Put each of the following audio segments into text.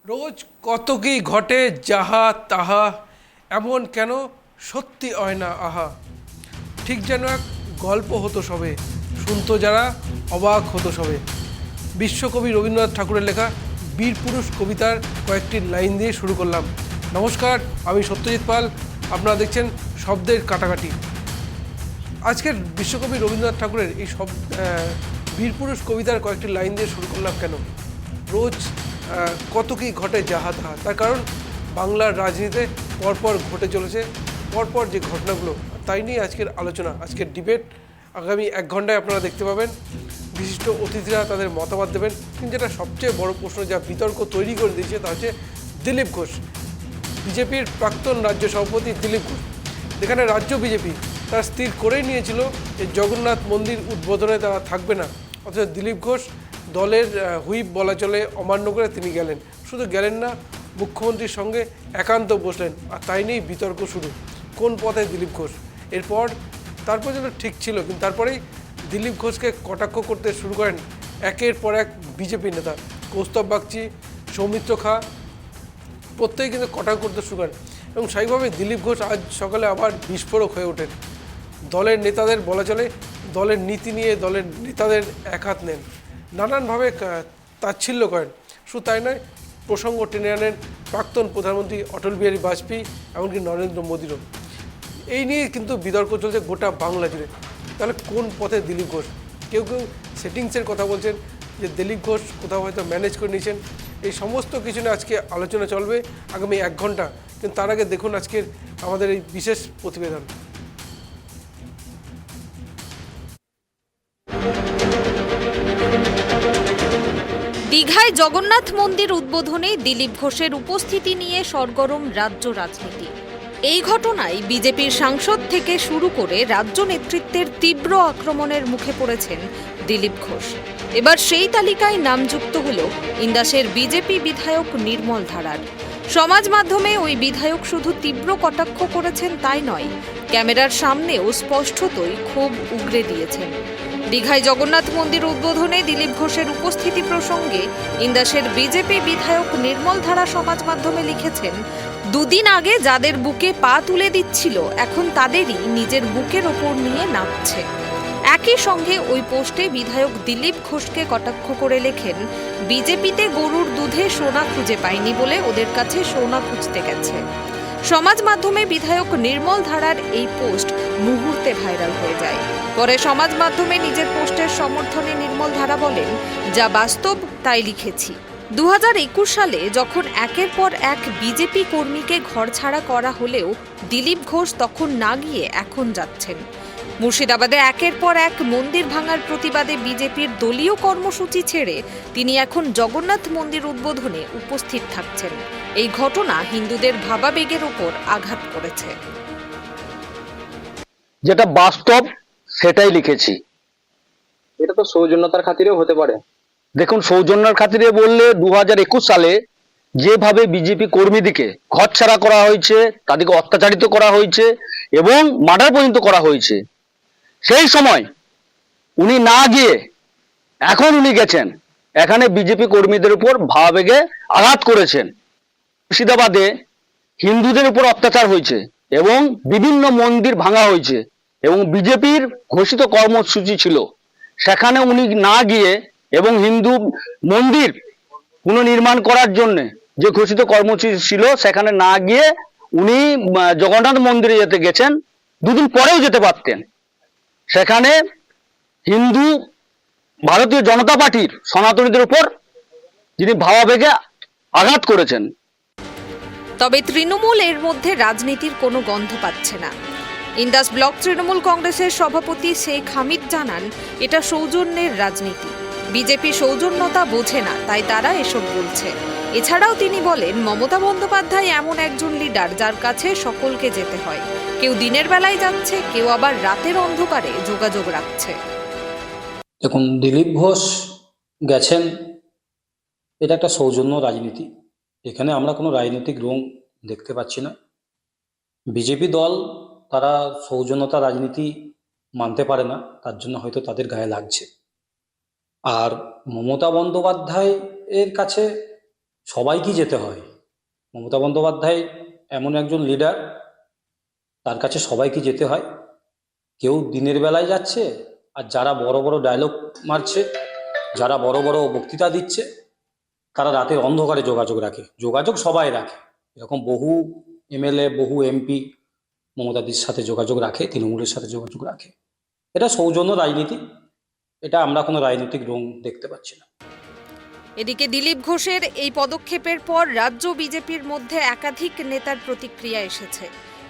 রোজ কত কি ঘটে যাহা তাহা, এমন কেন সত্যি হয় না আহা। ঠিক যেন এক গল্প হতো সবে, শুনতো যারা অবাক হতো সবে। বিশ্বকবি রবীন্দ্রনাথ ঠাকুরের লেখা বীরপুরুষ কবিতার কয়েকটি লাইন দিয়ে শুরু করলাম। নমস্কার, আমি সত্যজিৎ পাল, আপনারা দেখছেন শব্দের কাটাকাটি। আজকের বিশ্বকবি রবীন্দ্রনাথ ঠাকুরের এই বীরপুরুষ কবিতার কয়েকটি লাইন দিয়ে শুরু করলাম কেন? রোজ কত কি ঘটে যাহা তাহা, তার কারণ বাংলার রাজনীতিতে পরপর ঘটে চলেছে পরপর যে ঘটনাগুলো, তাই নিয়ে আজকের আলোচনা, আজকের ডিবেট। আগামী 1 ঘন্টায় আপনারা দেখতে পাবেন বিশিষ্ট অতিথিরা তাদের মতামত দেবেন। কিন্তু যেটা সবচেয়ে বড় প্রশ্ন, যা বিতর্ক তৈরি করে দিয়েছে, তা হচ্ছে দিলীপ ঘোষ, বিজেপির প্রাক্তন রাজ্য সভাপতি দিলীপ ঘোষ। যেখানে রাজ্য বিজেপি তারা স্থির করেই নিয়েছিল যে জগন্নাথ মন্দির উদ্বোধনে তারা থাকবে না, অথচ দিলীপ ঘোষ দলের হুইপ বলা চলে অমান্য করে তিনি গেলেন। শুধু গেলেন না, মুখ্যমন্ত্রীর সঙ্গে একান্ত বসলেন, আর তাই নিয়েই বিতর্ক শুরু। কোন পথে দিলীপ ঘোষ? এরপর তারপর যেন ঠিক ছিল, কিন্তু তারপরেই দিলীপ ঘোষকে কটাক্ষ করতে শুরু করেন একের পর এক বিজেপি নেতা। কৌস্তব বাগচি, সৌমিত্র খা প্রত্যেকে কিন্তু কটাক্ষ করতে শুরু করেন, এবং স্বাভাবিকভাবে দিলীপ ঘোষ আজ সকালে আবার বিস্ফোরক হয়ে ওঠেন। দলের নেতাদের বলা চলে দলের নীতি নিয়ে দলের নেতাদের একহাত নেন, নানানভাবে তাচ্ছিল্য করেন। শুধু তাই নয়, প্রসঙ্গ টেনে আনেন প্রাক্তন প্রধানমন্ত্রী অটল বিহারী বাজপেয়ী, এমনকি নরেন্দ্র মোদীরও। এই নিয়ে কিন্তু বিতর্ক চলছে গোটা বাংলা জুড়ে। তাহলে কোন পথে দিলীপ ঘোষ? কেউ কেউ সেটিংসের কথা বলছেন, যে দিলীপ ঘোষ কোথাও হয়তো ম্যানেজ করে নিয়েছেন। এই সমস্ত কিছু নিয়ে আজকে আলোচনা চলবে আগামী 1 ঘন্টা। কিন্তু তার আগে দেখুন আজকের আমাদের এই বিশেষ প্রতিবেদন। দীঘায় জগন্নাথ মন্দির উদ্বোধনে দিলীপ ঘোষের উপস্থিতি নিয়ে সরগরম রাজ্য রাজনীতি। এই ঘটনায় বিজেপির সাংসদ থেকে শুরু করে রাজ্য নেতৃত্বের তীব্র আক্রমণের মুখে পড়েছেন দিলীপ ঘোষ। এবার সেই তালিকায় নাম যুক্ত হল ইন্দাসের বিজেপি বিধায়ক নির্মল ধারার। সমাজ মাধ্যমে ওই বিধায়ক শুধু তীব্র কটাক্ষ করেছেন তাই নয়, ক্যামেরার সামনেও স্পষ্টতই ক্ষোভ উগরে দিয়েছেন। দীঘায় জগন্নাথ মন্দির উদ্বোধনে দিলীপ ঘোষের উপস্থিতি প্রসঙ্গে ইন্দাসের বিজেপি বিধায়ক নির্মল ধারা সমাজ মাধ্যমে লিখেছেন, দুদিন আগে যাদের বুকে পা তুলে দিচ্ছিল, এখন তাদেরই নিজের বুকের ওপর নিয়ে নামছে। একই সঙ্গে ওই পোস্টে বিধায়ক দিলীপ ঘোষকে কটাক্ষ করে লেখেন, বিজেপিতে গরুর দুধে সোনা খুঁজে পায়নি বলে ওদের কাছে সোনা খুঁজতে গেছে। সমাজ মাধ্যমে বিধায়ক নির্মল ধারার এই পোস্ট মুহূর্তে ভাইরাল হয়ে যায়। পরে সমাজ মাধ্যমে নিজের পোস্টের সমর্থনে নির্মল ধারা বলেন, যা বাস্তব তাই লিখেছি। 2021 সালে যখন একের পর এক বিজেপি কর্মীকে ঘরছাড়া করা হলেও দিলীপ ঘোষ তখন না গিয়ে এখন যাচ্ছেন। মুর্শিদাবাদে একের পর এক মন্দির ভাঙার প্রতিবাদে বিজেপির দলীয় কর্মসূচি ছেড়ে তিনি এখন জগন্নাথ মন্দির উদ্বোধনে উপস্থিত থাকছেন। এই ঘটনা হিন্দুদের ভাবাবেগের উপর আঘাত করেছে। যেটা বাস্তব সেটাই লিখেছি। এটা তো সৌজন্যতার খাতিরেও হতে পারে। দেখুন, সৌজন্যের খাতিরে বললে 2021 সালে যেভাবে বিজেপি কর্মীদেরকে ঘরছাড়া করা হয়েছে, তাদেরকে অত্যাচারিত করা হয়েছে এবং মার্ডার পর্যন্ত করা হয়েছে, সেই সময় উনি না গিয়ে এখন উনি গেছেন, এখানে বিজেপি কর্মীদের উপর ভাবাবেগে আঘাত করেছেন। মুর্শিদাবাদে হিন্দুদের উপর অত্যাচার হয়েছে এবং বিভিন্ন মন্দির ভাঙা হয়েছে এবং বিজেপির ঘোষিত কর্মসূচি ছিল, সেখানে উনি না গিয়ে এবং হিন্দু মন্দির পুনর্নির্মাণ করার জন্য যে ঘোষিত কর্মসূচি ছিল সেখানে না গিয়ে উনি জগন্নাথ মন্দিরে যেতে গেছেন। দুদিন পরেও যেতে পারতেন। সেখানে হিন্দু ভারতীয় জনতা পার্টির সনাতনীদের উপর যিনি ভাবাবেগে আঘাত করেছেন। তবে তৃণমূল এর মধ্যে রাজনীতির কোনো গন্ধ পাচ্ছে না। ইন্দাস ব্লক তৃণমূল কংগ্রেসের সভাপতি শেখ হামিদ জানান, এটা সৌজন্যের রাজনীতি। বিজেপি সৌজন্যতা বোঝে না, তাই তারা এসব বলছে। এছাড়াও তিনি বলেন, মমতা বন্দ্যোপাধ্যায় এমন একজন লিডার যার কাছে সকলকে যেতে হয়। কেউ দিনের বেলায় যাচ্ছে, কেউ আবার রাতের অন্ধকারে যোগাযোগ রাখছে। দেখুন, দিলীপ ঘোষ গেছেন, এটা একটা সৌজন্য রাজনীতি। এখানে আমরা কোনো রাজনৈতিক রং দেখতে পাচ্ছি না। বিজেপি দল তারা সৌজন্যতা রাজনীতি মানতে পারে না, তার জন্য হয়তো তাদের গায়ে লাগছে। আর মমতা বন্দ্যোপাধ্যায় এর কাছে সবাইকে যেতে হয়। মমতা বন্দ্যোপাধ্যায় এমন একজন লিডার, তার কাছে সবাইকে যেতে হয়। কেউ দিনের বেলায় যাচ্ছে, আর যারা বড় বড় ডায়লগ মারছে, যারা বড় বড় বক্তৃতা দিচ্ছে, তারা রাতের অন্ধকারে যোগাযোগ রাখে। যোগাযোগ সবাই রাখে, এরকম বহু এমএলএ, বহু এমপি মমতাদির সাথে যোগাযোগ রাখে, তৃণমূলের সাথে যোগাযোগ রাখে। এটা সৌজন্য রাজনীতি, এটা আমরা কোনো রাজনৈতিক রং দেখতে পাচ্ছি না। এদিকে দিলীপ ঘোষের এই পদক্ষেপের পর রাজ্য বিজেপির মধ্যে একাধিক নেতার প্রতিক্রিয়া এসেছে।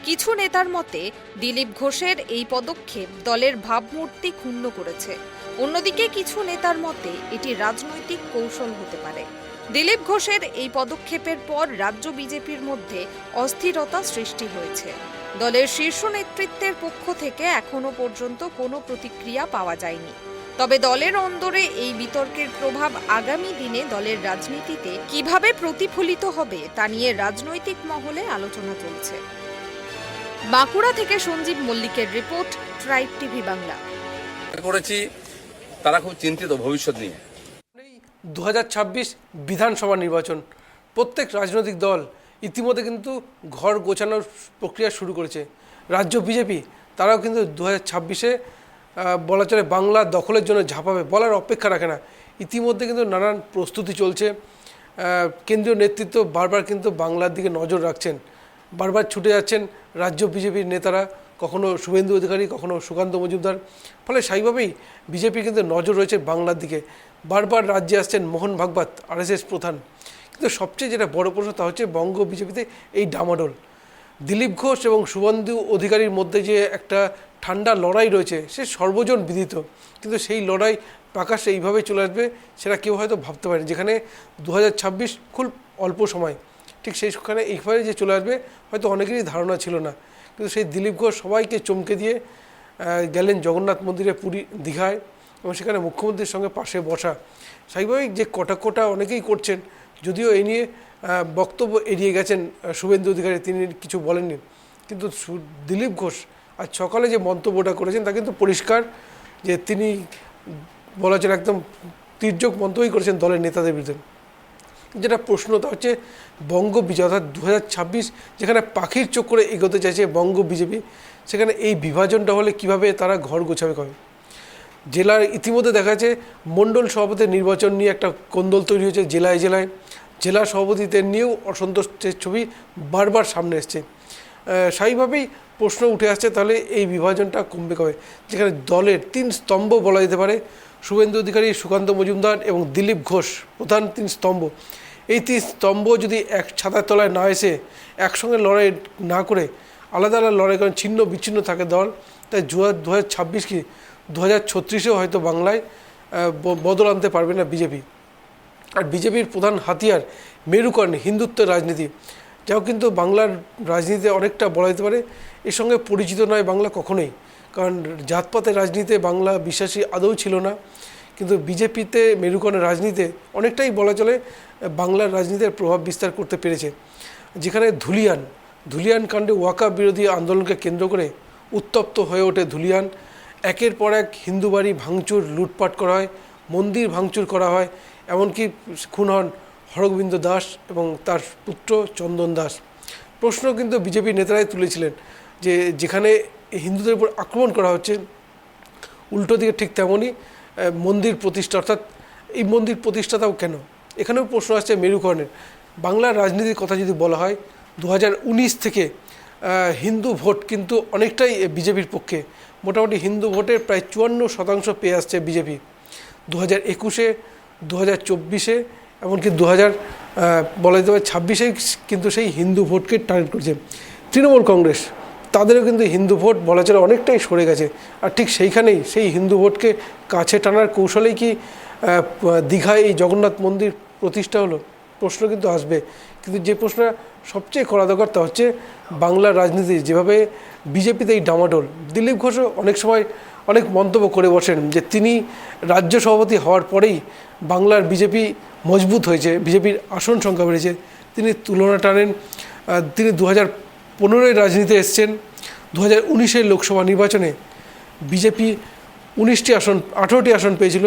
কিছু নেতার মতে দিলীপ ঘোষের এই পদক্ষেপ দলের ভাবমূর্তি ক্ষুণ্ণ করেছে। অন্যদিকে কিছু নেতার মতে এটি রাজনৈতিক কৌশল হতে পারে। দিলীপ ঘোষের এই পদক্ষেপের পর রাজ্য বিজেপির মধ্যে অস্থিরতা সৃষ্টি হয়েছে। দলের শীর্ষ নেতৃত্বের পক্ষ থেকে এখনো পর্যন্ত কোনো প্রতিক্রিয়া পাওয়া যায়নি। তবে দলের অন্দরে এই বিতর্কের প্রভাব আগামী দিনে দলের রাজনীতিতে কিভাবে প্রতিফলিত হবে তা নিয়ে রাজনৈতিক মহলে আলোচনা চলছে। বাঁকুড়া থেকে সঞ্জীব মল্লিকের রিপোর্ট, ট্রাইব টিভি বাংলা। করেছি তারা খুব চিন্তিত ভবিষ্যৎ নিয়ে। 2026 বিধানসভা নির্বাচন, প্রত্যেক রাজনৈতিক দল ইতিমধ্যে কিন্তু ঘর গোছানোর প্রক্রিয়া শুরু করেছে। রাজ্য বিজেপি তারাও কিন্তু 2026-এ বলা চলে বাংলা দখলের জন্য ঝাঁপাবে, বলার অপেক্ষা রাখে না। ইতিমধ্যে কিন্তু নানান প্রস্তুতি চলছে। কেন্দ্রীয় নেতৃত্ব বারবার কিন্তু বাংলার দিকে নজর রাখছেন, বারবার ছুটে যাচ্ছেন রাজ্য বিজেপির নেতারা, কখনো শুভেন্দু অধিকারী, কখনো সুকান্ত মজুমদার। ফলে স্বাভাবিকভাবেই বিজেপি কিন্তু নজর রয়েছে বাংলার দিকে। বারবার রাজ্যে আসছেন মোহন ভাগবত, আরএসএস প্রধান। কিন্তু সবচেয়ে যেটা বড় প্রশ্ন তা হচ্ছে বঙ্গ বিজেপিতে এই ডামাডোল। দিলীপ ঘোষ এবং শুভেন্দু অধিকারীর মধ্যে যে একটা ঠান্ডা লড়াই রয়েছে সে সর্বজন বিদিত, কিন্তু সেই লড়াই প্রকাশ্যে এইভাবে চলে আসবে সেটা কেউ হয়তো ভাবতে পারেনি। যেখানে 2026 খুব অল্প সময়, ঠিক সেইখানে এইভাবে যে চলে আসবে হয়তো অনেকেরই ধারণা ছিল না। কিন্তু সেই দিলীপ ঘোষ সবাইকে চমকে দিয়ে গেলেন জগন্নাথ মন্দিরে, পুরী, দীঘায়, এবং সেখানে মুখ্যমন্ত্রীর সঙ্গে পাশে বসা। স্বাভাবিক যে কটাক্ষটা অনেকেই করছেন, যদিও এই নিয়ে বক্তব্য এড়িয়ে গেছেন শুভেন্দু অধিকারী, তিনি কিছু বলেননি। কিন্তু দিলীপ ঘোষ আজ সকালে যে মন্তব্যটা করেছেন তা কিন্তু পরিষ্কার যে তিনি বলা চলে একদম তির্যক মন্তব্যই করেছেন দলের নেতাদের বিরুদ্ধে। যেটা প্রশ্ন তা হচ্ছে বঙ্গ বিজয়, অর্থাৎ 2026 যেখানে পাখির চোখ করে এগোতে চাইছে বঙ্গ বিজেপি, সেখানে এই বিভাজনটা হলে কিভাবে তারা ঘর গোছাবে কবে। জেলার ইতিমধ্যে দেখা যাচ্ছে মণ্ডল সভাপতির নির্বাচন নিয়ে একটা কোন্দল তৈরি হয়েছে জেলায় জেলায়। জেলা সভাপতিদের নিয়েও অসন্তোষের ছবি বারবার সামনে এসছে। স্বাভাবিকভাবেই প্রশ্ন উঠে আসছে তাহলে এই বিভাজনটা কমবে কবে, যেখানে দলের 3 স্তম্ভ বলা যেতে পারে, শুভেন্দু অধিকারী, সুকান্ত মজুমদার এবং দিলীপ ঘোষ প্রধান 3 স্তম্ভ। এই 3 স্তম্ভ যদি এক ছাতার তলায় না এসে একসঙ্গে লড়াই না করে আলাদা আলাদা লড়াই করেন, ছিন্ন বিচ্ছিন্ন থাকে দল, তাই 2026 কি 2036-এও হয়তো বাংলায় বদল আনতে পারবে না বিজেপি। আর বিজেপির প্রধান হাতিয়ার মেরুকরণ হিন্দুত্বের রাজনীতি, যাও কিন্তু বাংলার রাজনীতিতে অনেকটা বলা যেতে পারে এর সঙ্গে পরিচিত নয় বাংলা কখনোই। কারণ জাতপাতের রাজনীতিতে বাংলা বিশ্বাসী আদৌ ছিল না, কিন্তু বিজেপিতে মেরুকরণের রাজনীতিতে অনেকটাই বলা চলে বাংলার রাজনীতিতে প্রভাব বিস্তার করতে পেরেছে। যেখানে ধুলিয়ান কাণ্ডে ওয়াকা বিরোধী আন্দোলনকে কেন্দ্র করে উত্তপ্ত হয়ে ওঠে ধুলিয়ান। একের পর এক হিন্দু বাড়ি ভাঙচুর, লুটপাট করা হয়, মন্দির ভাঙচুর করা হয়, এমনকি খুন হন হরগোবিন্দ দাস এবং তার পুত্র চন্দন দাস। প্রশ্ন কিন্তু বিজেপি নেতারাই তুলেছিলেন যে যেখানে হিন্দুদের উপর আক্রমণ করা হচ্ছে, উল্টো দিকে ঠিক তেমনই মন্দির প্রতিষ্ঠা, অর্থাৎ এই মন্দির প্রতিষ্ঠাটাও কেন, এখানেও প্রশ্ন আসছে মেরুকরণের। বাংলার রাজনীতির কথা যদি বলা হয় 2019 থেকে হিন্দু ভোট কিন্তু অনেকটাই বিজেপির পক্ষে। মোটামুটি হিন্দু ভোটের প্রায় 54% পেয়ে আসছে বিজেপি। 2021-এ, 2024-এ, এমনকি বলা যেতে পারে 26-এ কিন্তু সেই হিন্দু ভোটকে টার্গেট করছে। তৃণমূল কংগ্রেস তাদেরও কিন্তু হিন্দু ভোট বলা চলে অনেকটাই সরে গেছে। আর ঠিক সেইখানেই সেই হিন্দু ভোটকে কাছে টানার কৌশলেই কি দীঘায় এই জগন্নাথ মন্দির প্রতিষ্ঠা হলো, প্রশ্ন কিন্তু আসবে। কিন্তু যে প্রশ্নটা সবচেয়ে করা দরকার তা হচ্ছে বাংলার রাজনীতি যেভাবে বিজেপিতে এই ডামাডোল। দিলীপ ঘোষও অনেক সময় অনেক মন্তব্য করে বসেন যে তিনি রাজ্য সভাপতি হওয়ার পরেই বাংলার বিজেপি মজবুত হয়েছে, বিজেপির আসন সংখ্যা বেড়েছে। তিনি তুলনা টানেন, তিনি 2015-এর রাজনীতিতে এসছেন, 2019-এর লোকসভা নির্বাচনে বিজেপি 18টি আসন পেয়েছিল।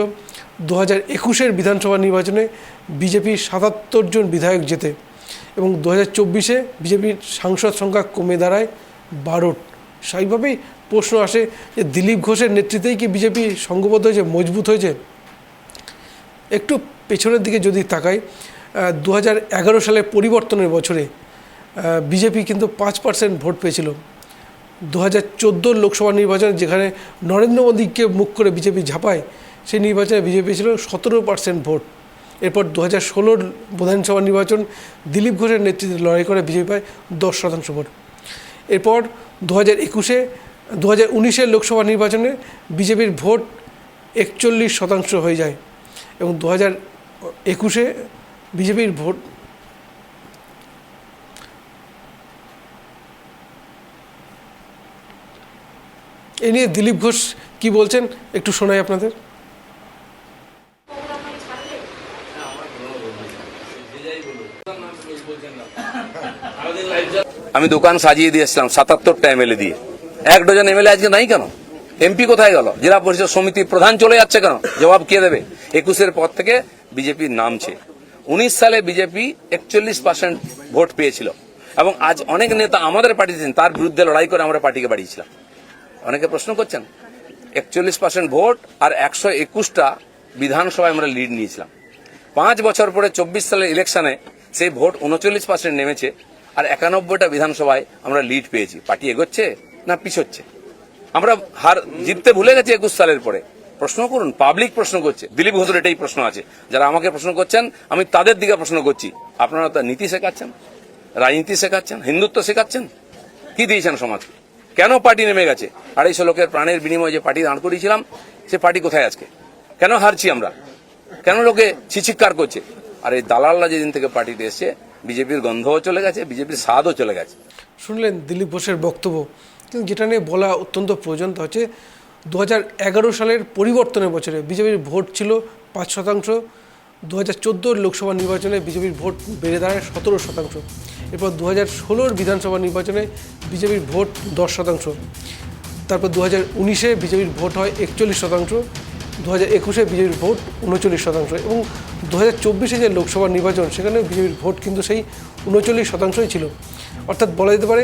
2021-এর বিধানসভা নির্বাচনে বিজেপির 77 জন বিধায়ক জেতে এবং 2024-এ বিজেপির সাংসদ সংখ্যা কমে দাঁড়ায় 12। স্বাভাবিকভাবেই প্রশ্ন আসে যে দিলীপ ঘোষের নেতৃত্বেই কি বিজেপি সংঘবদ্ধ হয়েছে, মজবুত হয়েছে? একটু পেছনের দিকে যদি তাকাই, 2011 সালের পরিবর্তনের বছরে বিজেপি কিন্তু 5% ভোট পেয়েছিল। 2014 লোকসভা নির্বাচনে যেখানে নরেন্দ্র মোদীকে মুখ করে বিজেপি ঝাঁপায়, সেই নির্বাচনে বিজেপি ছিল 17% ভোট। এরপর 2016 বিধানসভা নির্বাচন দিলীপ ঘোষের নেতৃত্বে লড়াই করে বিজেপি পায় 10% ভোট। এরপর 2019-এর লোকসভা নির্বাচনে বিজেপির ভোট 41% হয়ে যায় এবং 2021-এ বিজেপির ভোট এ নিয়ে দিলীপ ঘোষ কি বলছেন একটু শোনাই আপনাদের। আমি দোকান সাজিয়ে দিয়েছিলাম 77টা এমএলএ দিয়ে, 1 ডজন এমএলএ আজকে নাই কেন? এমপি কোথায় গেল? জেলা পরিষদ সমিতির প্রধান চলে যাচ্ছে কেন? জবাব কে দেবে? 21-এর পর থেকে বিজেপির নামছে। 19 সালে বিজেপি 41% ভোট পেয়েছিল এবং আজ অনেক নেতা আমাদের পার্টিতে তার বিরুদ্ধে লড়াই করে আমরা পার্টিকে বাড়িয়েছিলাম। অনেকে প্রশ্ন করছেন 41% ভোট আর 121টা বিধানসভায় আমরা লিড নিয়েছিলাম। 5 বছর পরে 24 সালের ইলেকশনে সেই ভোট 39% নেমেছে আর 91টা বিধানসভায় আমরা লিড পেয়েছি। পার্টি এগোচ্ছে না পিছোচ্ছে? আমরা হার জিততে ভুলে গেছি 21 সালের পরে। প্রশ্ন করুন, পাবলিক প্রশ্ন করছে, দিলীপ ঘোষের এটাই প্রশ্ন আছে। যারা আমাকে প্রশ্ন করছেন আমি তাদের দিকে প্রশ্ন করছি, আপনারা তো নীতি শেখাচ্ছেন, রাজনীতি শেখাচ্ছেন, হিন্দুত্ব শেখাচ্ছেন, কি দিয়েছেন সমাজকে? কেন পার্টি নেমে গেছে? 250 লোকের প্রাণের বিনিময়ে যে পার্টি দাঁড় করিয়েছিলাম সে পার্টি কোথায় আজকে? কেন হারছি আমরা? কেন লোকে ছিচিৎকার করছে? আর এই দালালরা যেদিন থেকে পার্টিতে এসছে বিজেপির গন্ধও চলে গেছে, বিজেপির স্বাদও চলে গেছে। শুনলেন দিলীপ ঘোষের বক্তব্য, কিন্তু যেটা নিয়ে বলা অত্যন্ত প্রয়োজন তা হচ্ছে 2011 সালের পরিবর্তনের বছরে বিজেপির ভোট ছিল 5%। 2014 লোকসভা নির্বাচনে বিজেপির ভোট বেড়ে দাঁড়ায় 17%। এরপর 2016 বিধানসভা নির্বাচনে বিজেপির ভোট 10%। তারপর 2019-এ বিজেপির ভোট হয় 41%। 2021-এ বিজেপির ভোট 39% এবং 2024-এ যে লোকসভা নির্বাচন সেখানে বিজেপির ভোট কিন্তু সেই 39%ই ছিল। অর্থাৎ বলা যেতে পারে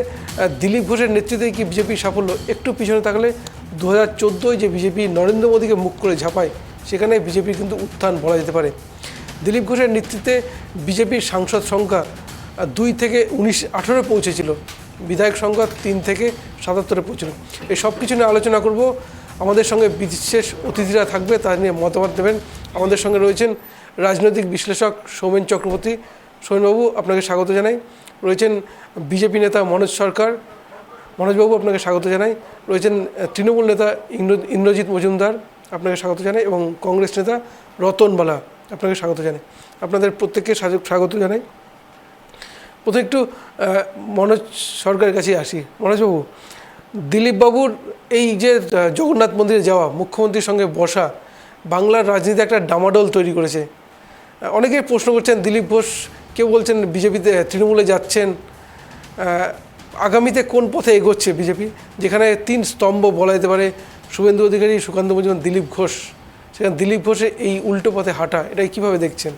দিলীপ ঘোষের নেতৃত্বে কি বিজেপির সাফল্য? একটু পিছনে থাকলে 2014-য় যে বিজেপি নরেন্দ্র মোদীকে মুখ করে ঝাঁপায় সেখানে বিজেপির কিন্তু উত্থান বলা যেতে পারে। দিলীপ ঘোষের নেতৃত্বে বিজেপির সাংসদ সংখ্যা 2 থেকে 18 পৌঁছেছিল, বিধায়ক সংখ্যা 3 থেকে 77-এ পৌঁছল। এই সব কিছু নিয়ে আলোচনা করব। আমাদের সঙ্গে বিশেষ অতিথিরা থাকবে, তা নিয়ে মতামত দেবেন। আমাদের সঙ্গে রয়েছেন রাজনৈতিক বিশ্লেষক সৌমেন চক্রবর্তী। সৌমেনবাবু, আপনাকে স্বাগত জানাই। রয়েছেন বিজেপি নেতা মনোজ সরকার। মনোজবাবু, আপনাকে স্বাগত জানাই। রয়েছেন তৃণমূল নেতা ইন্দ্রজিৎ মজুমদার, আপনাকে স্বাগত জানাই। এবং কংগ্রেস নেতা রতন বালা, আপনাকে স্বাগত জানাই। আপনাদের প্রত্যেককে স্বাগত জানাই। প্রথমে একটু মনোজ সরকারের কাছে আসি। মনোজবাবু, দিলীপবাবুর এই যে জগন্নাথ মন্দিরে যাওয়া, মুখ্যমন্ত্রীর সঙ্গে বসা, বাংলার রাজনীতিতে একটা ডামাডোল তৈরি করেছে। অনেকেই প্রশ্ন করছেন দিলীপ ঘোষ, কেউ বলছেন বিজেপিতে তৃণমূলে যাচ্ছেন। আগামীতে কোন পথে এগোচ্ছে বিজেপি, যেখানে 3 স্তম্ভ বলা যেতে পারে, শুভেন্দু অধিকারী, সুকান্ত মজুমদার, দিলীপ ঘোষ, সেখানে দিলীপ ঘোষের এই উল্টো পথে হাঁটা, এটাই কিভাবে দেখছেন?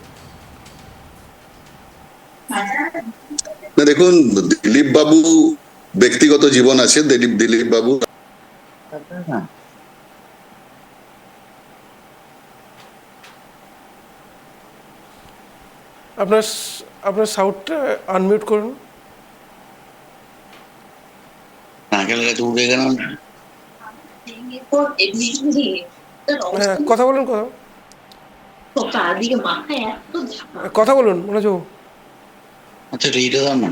না দেখুন, দিলীপ বাবু ব্যক্তিগত জীবন আছে। দিলীপ বাবু আপনার সাউন্ডটা আনমিউট করুন। হ্যাঁ, কথা বলুন, কথা বলুন মনোজ বাবু। আচ্ছা, এইটা না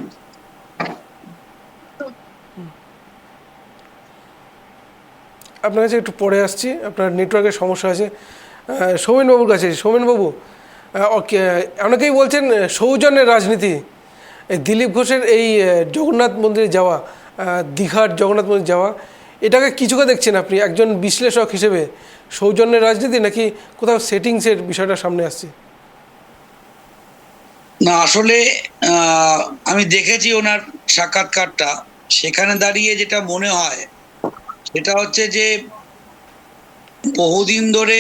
আপনার কাছে একটু পরে আসছি, আপনার নেটওয়ার্কের সমস্যা আছে। সৌমেনবাবুর কাছে। সৌমেনবাবু, অনেকেই বলছেন সৌজন্যের রাজনীতি, দিলীপ ঘোষের এই জগন্নাথ মন্দিরে যাওয়া, দীঘার জগন্নাথ মন্দির যাওয়া, এটাকে কি চোখে দেখছেন আপনি একজন বিশ্লেষক হিসেবে? সৌজন্যের রাজনীতি নাকি কোথাও সেটিংসের বিষয়টা সামনে আসছে? না, আসলে আমি দেখেছি ওনার সাক্ষাৎকারটা। সেখানে দাঁড়িয়ে যেটা মনে হয় সেটা হচ্ছে যে বহুদিন ধরে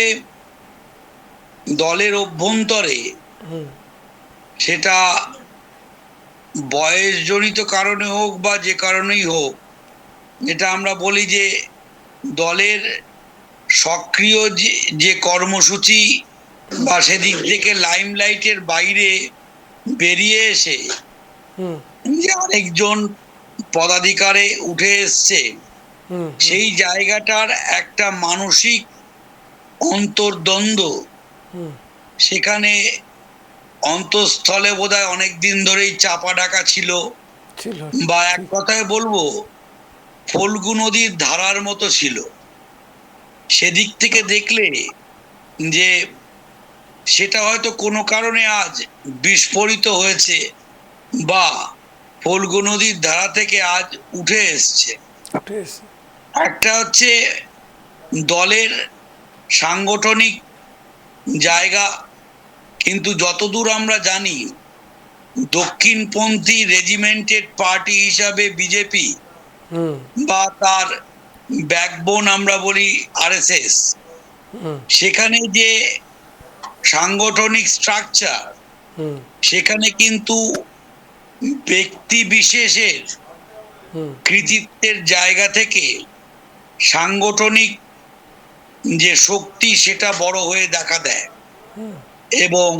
দলের অভ্যন্তরে, সেটা বয়সজনিত কারণে হোক বা যে কারণেই হোক, এটা আমরা বলি যে দলের সক্রিয় যে কর্মসূচি বা সেদিক থেকে লাইমলাইটের বাইরে বেরিয়ে এসে যে আরেকজন পদাধিকারে উঠে এসছে, সেই জায়গাটার একটা মানসিক অন্তর্দ্বন্দ্ব সেখানে অন্তঃস্থলে বোধহয় অনেকদিন ধরেই চাপা ডাকা ছিল, ছিল। বা এক কথায় বলবো ফল্গু নদীর ধারার মতো ছিল। সেদিক থেকে দেখলে যে সেটা হয়তো কোনো কারণে আজ বিস্ফোরিত হয়েছে বা ফল্গু নদীর ধারা থেকে আজ উঠে এসছে। উঠে এসে। একটা হচ্ছে দলের সাংগঠনিক জায়গা, কিন্তু যতদূর আমরা জানি দক্ষিণপন্থী রেজিমেন্টেড পার্টি হিসাবে বিজেপি বা তার ব্যাকবোন আমরা বলি আরএসএস, সেখানে যে সাংগঠনিক স্ট্রাকচার, সেখানে কিন্তু ব্যক্তি বিশেষের কৃতিত্বের জায়গা থেকে সাংগঠনিক যে শক্তি সেটা বড় হয়ে দেখা দেয়। এবং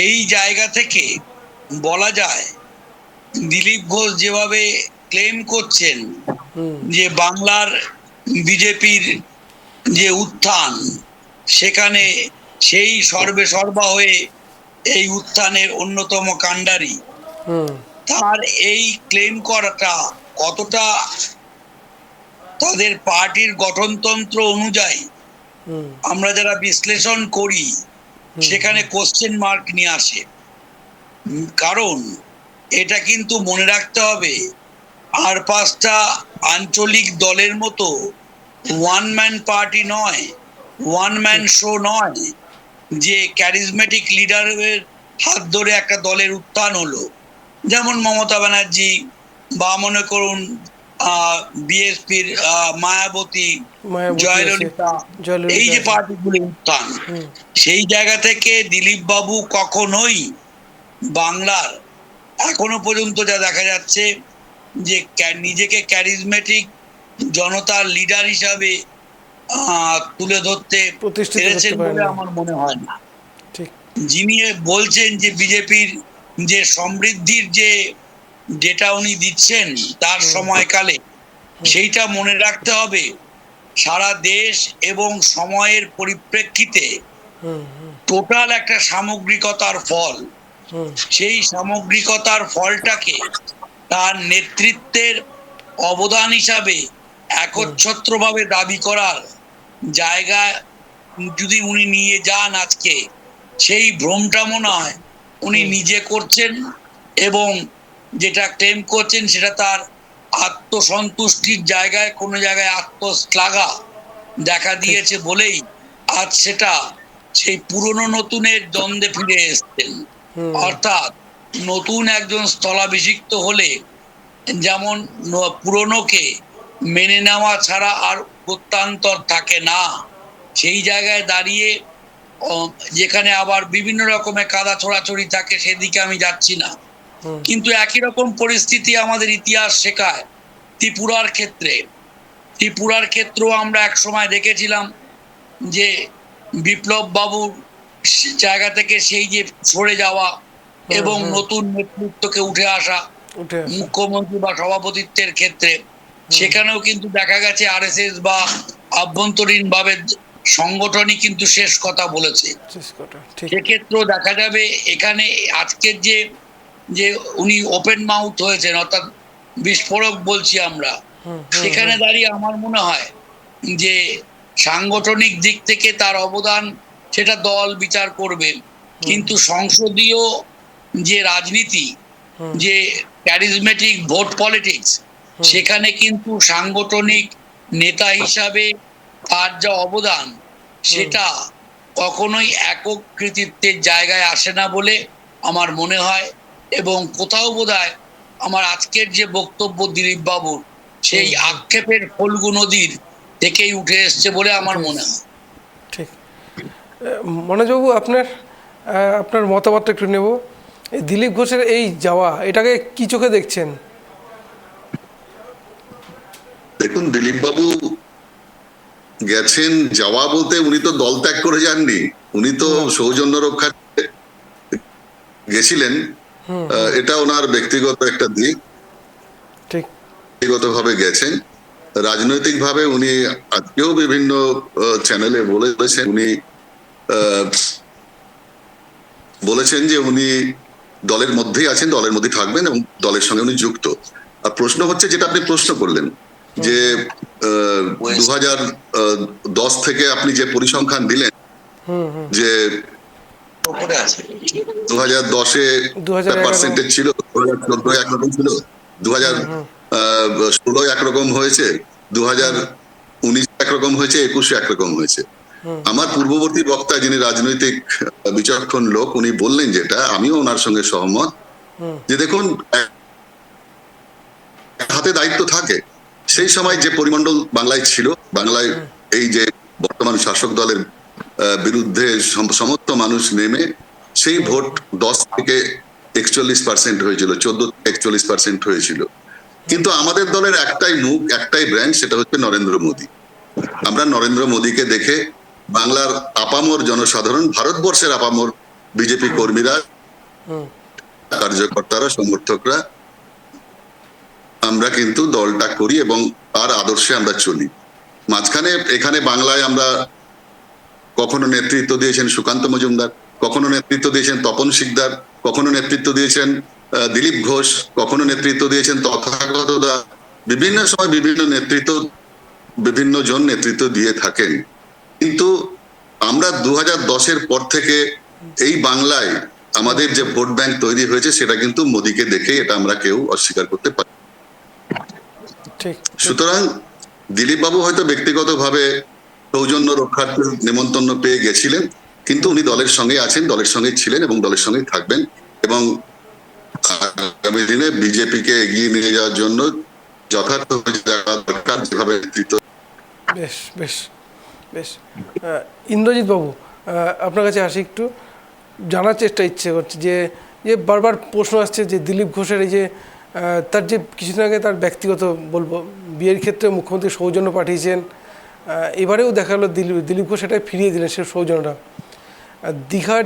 এই জায়গা থেকে বলা যায় দিলীপ ঘোষ যেভাবে ক্লেম করছেন যে বাংলার বিজেপির যে উত্থান, সেখানে সেই সর্বে সর্বা হয়ে এই উত্থানের অন্যতম কাণ্ডারি, তার এই ক্লেম করাটা কতটা তাদের পার্টির গঠনতন্ত্র অনুযায়ী আমরা যারা বিশ্লেষণ করি সেখানে কোশ্চেন মার্ক নিয়ে আসে। কারণ এটা কিন্তু মনে রাখতে হবে, আর পাঁচটা আঞ্চলিক দলের মতো ওয়ান ম্যান পার্টি নয়, ওয়ান ম্যান শো নয় যে ক্যারিজমেটিক লিডারের হাত ধরে একটা দলের উত্থান হলো। যেমন মমতা ব্যানার্জি বা মনে করুন বিএসপির মায়াবতী, জয়ললিতা, এই যে পার্টিগুলি উত্থান, সেই জায়গা থেকে দিলীপ বাবু কখনোই বাংলার এখনো পর্যন্ত যা দেখা যাচ্ছে যে নিজেকে ক্যারিজমেটিক জনতার লিডার হিসাবে তুলে ধরতে পেরেছেন বলে আমার মনে হয় না। যিনি বলছেন যে বিজেপির যে সমৃদ্ধির যে ডেটা উনি দিচ্ছেন তার সময়কালে, সেইটা মনে রাখতে হবে সারা দেশ এবং সময়ের পরিপ্রেক্ষিতে টোটাল একটা সামগ্রিকতার ফল। সেই সামগ্রিকতার ফলটাকে তার নেতৃত্বের অবদান হিসাবে একচ্ছত্রভাবে দাবি করার জায়গায় যদি উনি নিয়ে যান আজকে, সেই ভ্রমটা মনে হয় উনি নিজে করছেন এবং যেটা ক্লেম করছেন সেটা তার আত্মসন্তুষ্টির জায়গায় কোনো জায়গায় আত্মশ্লাঘা দেখা দিয়েছে বলেই আজ সেটা সেই পুরনো নতুনের দ্বন্দ্বে ফিরে এসছেন। অর্থাৎ নতুন একজন স্থলাভিষিক্ত হলে যেমন পুরনোকে মেনে নেওয়া ছাড়া আর প্রত্যান্তর থাকে না, সেই জায়গায় দাঁড়িয়ে যেখানে আবার বিভিন্ন রকমের কাদা ছোড়াছড়ি থাকে সেদিকে আমি যাচ্ছি না, কিন্তু একই রকম পরিস্থিতি আমাদের ইতিহাস শেখায় ত্রিপুরার ক্ষেত্রে। ত্রিপুরার ক্ষেত্রেও আমরা এক সময় দেখেছিলাম যে বিপ্লব বাবুর জায়গা থেকে সেই যে সরে যাওয়া এবং নতুন নেতৃত্বকে উঠে আসা মুখ্যমন্ত্রী বা সভাপতিত্বের ক্ষেত্রে, সেখানেও কিন্তু দেখা গেছে আরএসএস বা আভ্যন্তরীণ ভাবে সংগঠনই কিন্তু শেষ কথা বলেছে। সেক্ষেত্রেও দেখা যাবে এখানে আজকের যে উনি ওপেন মাউথ হয়েছেন, অর্থাৎ বিস্ফোরক বলছি আমরা, সেখানে দাঁড়িয়ে আমার মনে হয় যে সাংগঠনিক দিক থেকে তার অবদান সেটা দল বিচার করবে, কিন্তু সংসদীয় যে রাজনীতি, যে ক্যারিজমেটিক ভোট পলিটিক্স, সেখানে কিন্তু সাংগঠনিক নেতা হিসাবে তার যা অবদান সেটা কখনোই একক কৃতিত্বের জায়গায় আসে না বলে আমার মনে হয়। এবং কোথাও বোধহয় আমার আজকের যে বক্তব্য দিলীপ বাবুর, সেই আক্ষেপের ফল্গু নদীর থেকেই উঠে এসছে বলে আমার মনে হয়। ঠিক। মনোজবাবু, আপনার মতামতটা একটু নেব। এই দিলীপ ঘোষের এই যাওয়া, এটাকে কি চোখে দেখছেন? দেখুন, দিলীপ বাবু গেছেন, যাওয়া বলতে উনি তো দল ত্যাগ করে যাননি, উনি তো সৌজন্য রক্ষা গেছিলেন। এটা ওনার ব্যক্তিগত একটা দিক, ঠিক। ব্যক্তিগতভাবে গেছেন। রাজনৈতিকভাবে উনি আজকেও বিভিন্ন চ্যানেলে বলেছেন, উনি বলেছেন যে উনি দলের মধ্যেই আছেন, দলের মধ্যেই থাকবেন এবং দলের সঙ্গে উনি যুক্ত। আর প্রশ্ন হচ্ছে, যেটা আপনি প্রশ্ন করলেন যে 2010 থেকে আপনি যে পরিসংখ্যান দিলেন যে 2010-এ পার্সেন্টেজ ছিল, 2014 একরকম ছিল, 2016 একরকম হয়েছে, 2019 একরকম হয়েছে, 21 একরকম হয়েছে। আমার পূর্ববর্তী বক্তা, যিনি রাজনৈতিক বিচক্ষণ লোক, উনি বললেন যেটা, আমিও ওনার সঙ্গে সহমত, যে দেখুন, হাতে দায়িত্ব থাকে। সেই সময় যে পরিমণ্ডল বাংলায় ছিল, বাংলায় এই যে বর্তমান শাসক দলের বিরুদ্ধে সমস্ত মানুষ নেমে সেই ভোট 10 থেকে 41% হয়েছিল, 14 থেকে 41% হয়েছিল। কিন্তু আমাদের দলের একটাই মুখ, একটাই ব্র্যান্ড, সেটা হচ্ছে নরেন্দ্র মোদী। আমরা নরেন্দ্র মোদীকে দেখে বাংলার আপামর জনসাধারণ, ভারতবর্ষের আপামর বিজেপি কর্মীরা, কার্যকর্তারা, সমর্থকরা, আমরা কিন্তু দলটা করি এবং তার আদর্শে আমরা চলি। মাঝখানে এখানে বাংলায় আমরা কখনো নেতৃত্ব দিয়েছেন সুকান্ত মজুমদার, কখনো নেতৃত্ব দিয়েছেন তপন শিকদার, কখনো নেতৃত্ব দিয়েছেন দিলীপ ঘোষ, কখনো নেতৃত্ব দিয়েছেন তথাগত দা। বিভিন্ন সময় বিভিন্ন নেতৃত্ব, বিভিন্ন জন নেতৃত্ব দিয়ে থাকেন। কিন্তু আমরা 2010-এর পর থেকে এই বাংলায় আমাদের যে ভোট ব্যাংক তৈরি হয়েছে, সেটা কিন্তু মোদীকে দেখে, এটা আমরা কেউ অস্বীকার করতে পারি। সুতরাং দিলীপ বাবু হয়তো ব্যক্তিগতভাবে সৌজন্য রক্ষার্থে নেমন্তন্ন পেয়ে গেছিলেন, কিন্তু উনি দলের সঙ্গে আছেন, দলের সঙ্গে ছিলেন এবং দলের সঙ্গে থাকবেন, এবং আগামী দিনে বিজেপিকে এগিয়ে নিয়ে যাওয়ার জন্য যথার্থ দরকার যেভাবে নেতৃত্ব। বেশ বেশ বেশ। ইন্দ্রজিৎ বাবু, আপনার কাছে আসি, একটু জানার ইচ্ছে করছে যে বারবার প্রশ্ন আসছে যে দিলীপ ঘোষের এই যে তার যে কিছুদিন আগে তার ব্যক্তিগত বলবো বিয়ের ক্ষেত্রে মুখ্যমন্ত্রী সৌজন্য পাঠিয়েছেন, এবারেও দেখা গেলো দিলীপ ঘোষ এটাই ফিরিয়ে দিলেন সে সৌজন্যটা। দীঘার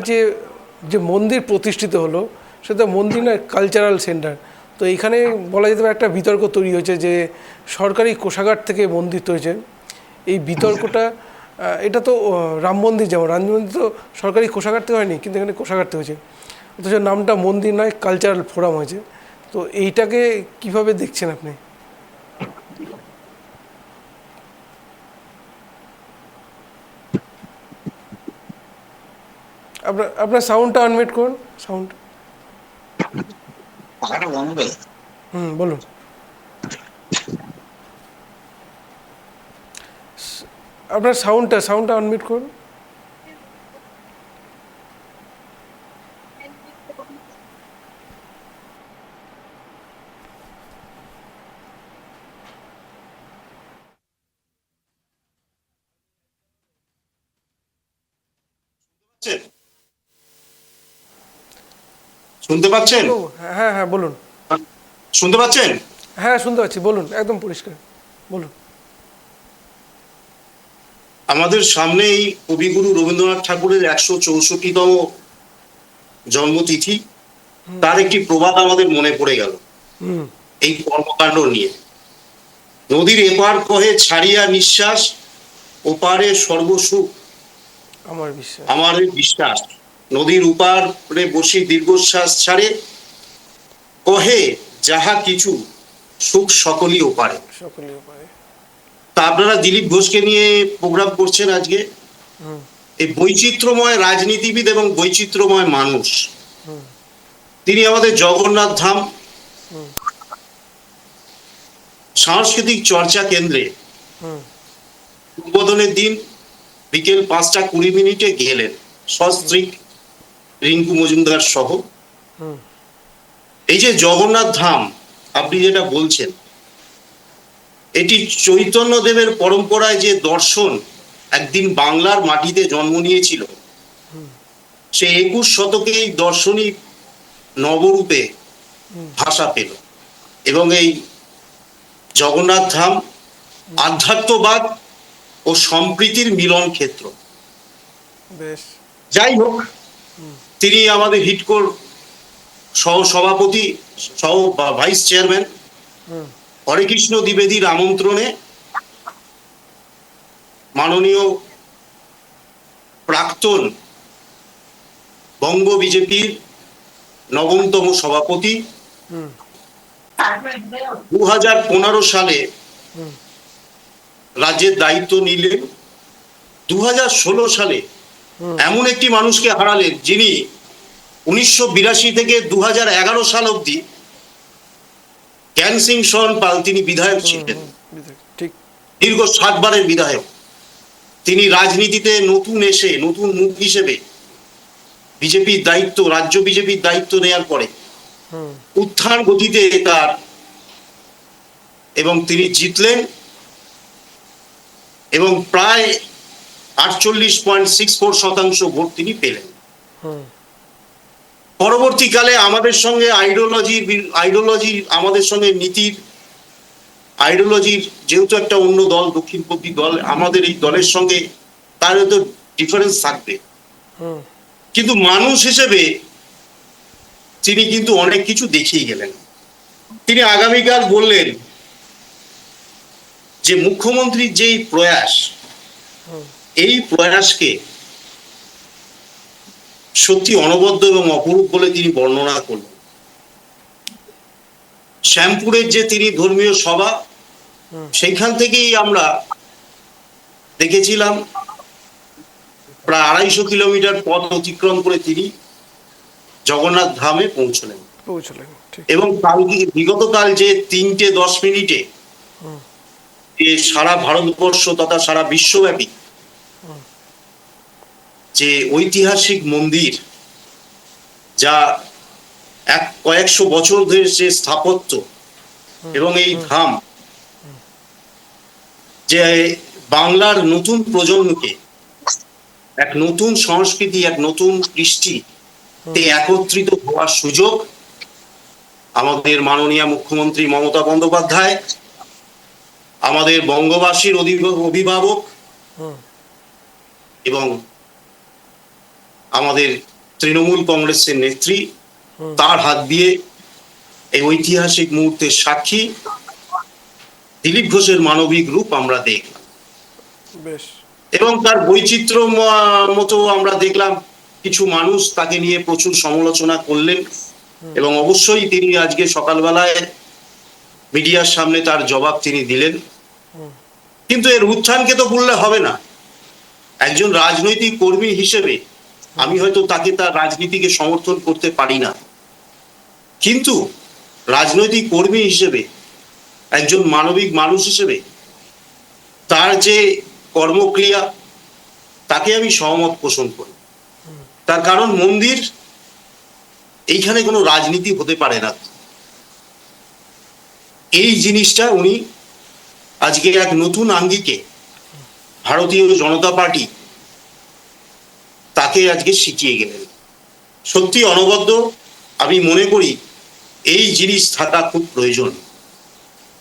যে মন্দির প্রতিষ্ঠিত হলো, সেটা মন্দির নয়, কালচারাল সেন্টার। তো এখানে বলা যেতে পারে একটা বিতর্ক তৈরি হয়েছে যে সরকারি কোষাগার থেকে মন্দির তৈরি। এই বিতর্কটা, এটা তো রাম মন্দির, যেমন রাম মন্দির তো সরকারি কোষাগার থেকে হয়নি, কিন্তু এখানে কোষাগার থেকে হয়েছে, অথচ নামটা মন্দির নয়, কালচারাল ফোরাম হয়েছে। তো এইটাকে কিভাবে দেখছেন আপনি? আপনার সাউন্ডটা আনমিউট করুন, সাউন্ড। বলুন। আপনার সাউন্ডটা আনমিউট করুন। শুনতে পাচ্ছেন? হ্যাঁ হ্যাঁ, বলুন। শুনতে পাচ্ছেন? হ্যাঁ, শুনতে পাচ্ছি, বলুন, একদম পরিষ্কার বলুন। আমাদের সামনেই কবিগুরু রবীন্দ্রনাথ ঠাকুরের 164তম জন্মতিথি, তার একটি প্রবাদ আমাদের মনে পড়ে গেল এই কর্মকাণ্ড নিয়ে। নদীর এপার কহে ছাড়িয়া নিঃশ্বাস, ওপারে সর্বসুখ আমার বিশ্বাস। নদীর উপারে বসে দীর্ঘশ্বাস ছাড়ে, কহে যাহা কিছু সুখ সকলই ওপারে। তা আপনারা দিলীপ ঘোষকে নিয়ে প্রোগ্রাম করছেন আজকে। এই বৈচিত্র্যময় রাজনীতিবিদ এবং বৈচিত্র্যময় মানুষ, তিনি আমাদের জগন্নাথ ধাম সাংস্কৃতিক চর্চা কেন্দ্রে উদ্বোধনের দিন বিকেল 5:20 গেলেন সস্ত্রীক রিঙ্কু মজুমদার সহ। এই যে জগন্নাথ ধাম আপনি যেটা বলছেন, এটি চৈতন্যদেবের পরম্পরায় যে দর্শন একদিন বাংলার মাটিতে জন্ম নিয়েছিল, সে 21 শতকে এই দর্শনই নবরূপে ভাষা পেল এবং এই জগন্নাথ ধাম আধ্যাত্মবাদ ও সম্প্রীতির মিলন ক্ষেত্র। বেশ। যাই হোক, তিনি আমাদের হিডকোর সহ সভাপতি সহ ভাইস চেয়ারম্যান হরেকৃষ্ণ দ্বিবেদীর আমন্ত্রণে মাননীয় প্রাক্তন বঙ্গ বিজেপির নবমতম সভাপতি 2015 সালে রাজ্যের দায়িত্ব নিলেন। 2016 সালে এমন একটি মানুষকে হারালেন যিনি 1982 থেকে 2011 সাল অবধি জ্ঞান সিং সোহন পাল তিনি বিধায়ক ছিলেন, ঠিক। দীর্ঘ 7 বারের বিধায়ক। তিনি রাজনীতিতে নতুন এসে নতুন মুখ হিসেবে বিজেপির দায়িত্ব, রাজ্য বিজেপির দায়িত্ব নেওয়ার পরে উত্থান গতিতে তার এবং তিনি জিতলেন এবং প্রায় 48.64% ভোট তিনি পেলেন। পরবর্তীকালে আমাদের সঙ্গে আইডিওলজি আমাদের সঙ্গে নীতির আইডিওলজির যেহেতু একটা অন্য দল, দক্ষিণপন্থী দল, আমাদের এই দলের সঙ্গে তার হয়তো ডিফারেন্স থাকবে, কিন্তু মানুষ হিসেবে তিনি কিন্তু অনেক কিছু দেখিয়ে গেলেন। তিনি আগামীকাল বললেন যে মুখ্যমন্ত্রীর যেই প্রয়াস, এই প্রয়াসকে সত্যি অনবদ্য এবং অপরূপ বলে তিনি বর্ণনা করলেন। শ্যামপুরের যে তিনি ধর্মীয় সভা, সেইখান থেকেই আমরা দেখেছিলাম প্রায় 250 কিলোমিটার পথ অতিক্রম করে তিনি জগন্নাথ ধামে পৌঁছলেন। এবং বিগতকাল যে 3:10 মিনিটে সারা ভারতবর্ষ তথা সারা বিশ্বব্যাপী যে ঐতিহাসিক মন্দির, যা কয়েকশো বছর ধরে যে স্থাপত্য এবং এই ধাম, যে বাংলার নতুন প্রজন্মকে এক নতুন সংস্কৃতি, এক নতুন কৃষ্টিতে একত্রিত হওয়ার সুযোগ আমাদের মাননীয় মুখ্যমন্ত্রী মমতা বন্দ্যোপাধ্যায়, আমাদের বঙ্গবাসীর অভিভাবক এবং আমাদের তৃণমূল কংগ্রেসের নেত্রী, তার হাত দিয়ে এই ঐতিহাসিক মুহূর্তের সাক্ষী দিলীপ ঘোষের মানবিক রূপ আমরা দেখলাম। এবং তার বৈচিত্র্য মতো আমরা দেখলাম কিছু মানুষ তাকে নিয়ে প্রচুর সমালোচনা করলেন এবং অবশ্যই তিনি আজকে সকালবেলায় মিডিয়ার সামনে তার জবাব তিনি দিলেন। কিন্তু এর উত্থানকে তো বললে হবে না। একজন রাজনৈতিক কর্মী হিসেবে আমি হয়তো তাকে তার রাজনীতিকে সমর্থন করতে পারি না, কিন্তু রাজনৈতিক কর্মী হিসেবে, একজন মানবিক মানুষ হিসেবে তার যে কর্মক্রিয়া, তাকে আমি সহমত পোষণ করি। তার কারণ মন্দির, এইখানে কোনো রাজনীতি হতে পারে না। এই জিনিসটা উনি আজকে এক নতুন আঙ্গিকে ভারতীয় জনতা পার্টি তাকে আজকে শিখিয়ে গেলেন। সত্যি অনবদ্য। আমি মনে করি এই জিনিস থাকা খুব প্রয়োজন,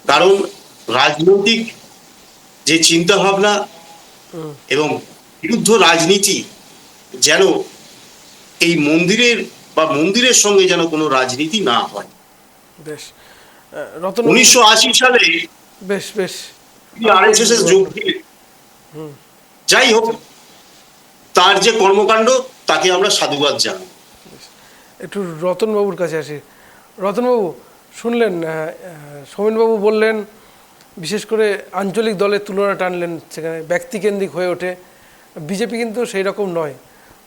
কারণ রাজনৈতিক যে চিন্তা ভাবনা এবং বিরুদ্ধ রাজনীতি যেন এই মন্দিরের সঙ্গে যেন কোনো রাজনীতি না হয়। বেশ। 1980 সালে বেশ বেশ RSS যোগ দিলেন। যাই হোক, তার যে কর্মকাণ্ড তাকে আমরা সাধুবাদ জানাই। একটু রতনবাবুর কাছে আসি। রতনবাবু, শুনলেন সৌমেনবাবু বললেন, বিশেষ করে আঞ্চলিক দলের তুলনা টানলেন, সেখানে ব্যক্তিকেন্দ্রিক হয়ে ওঠে। বিজেপি কিন্তু সেই রকম নয়।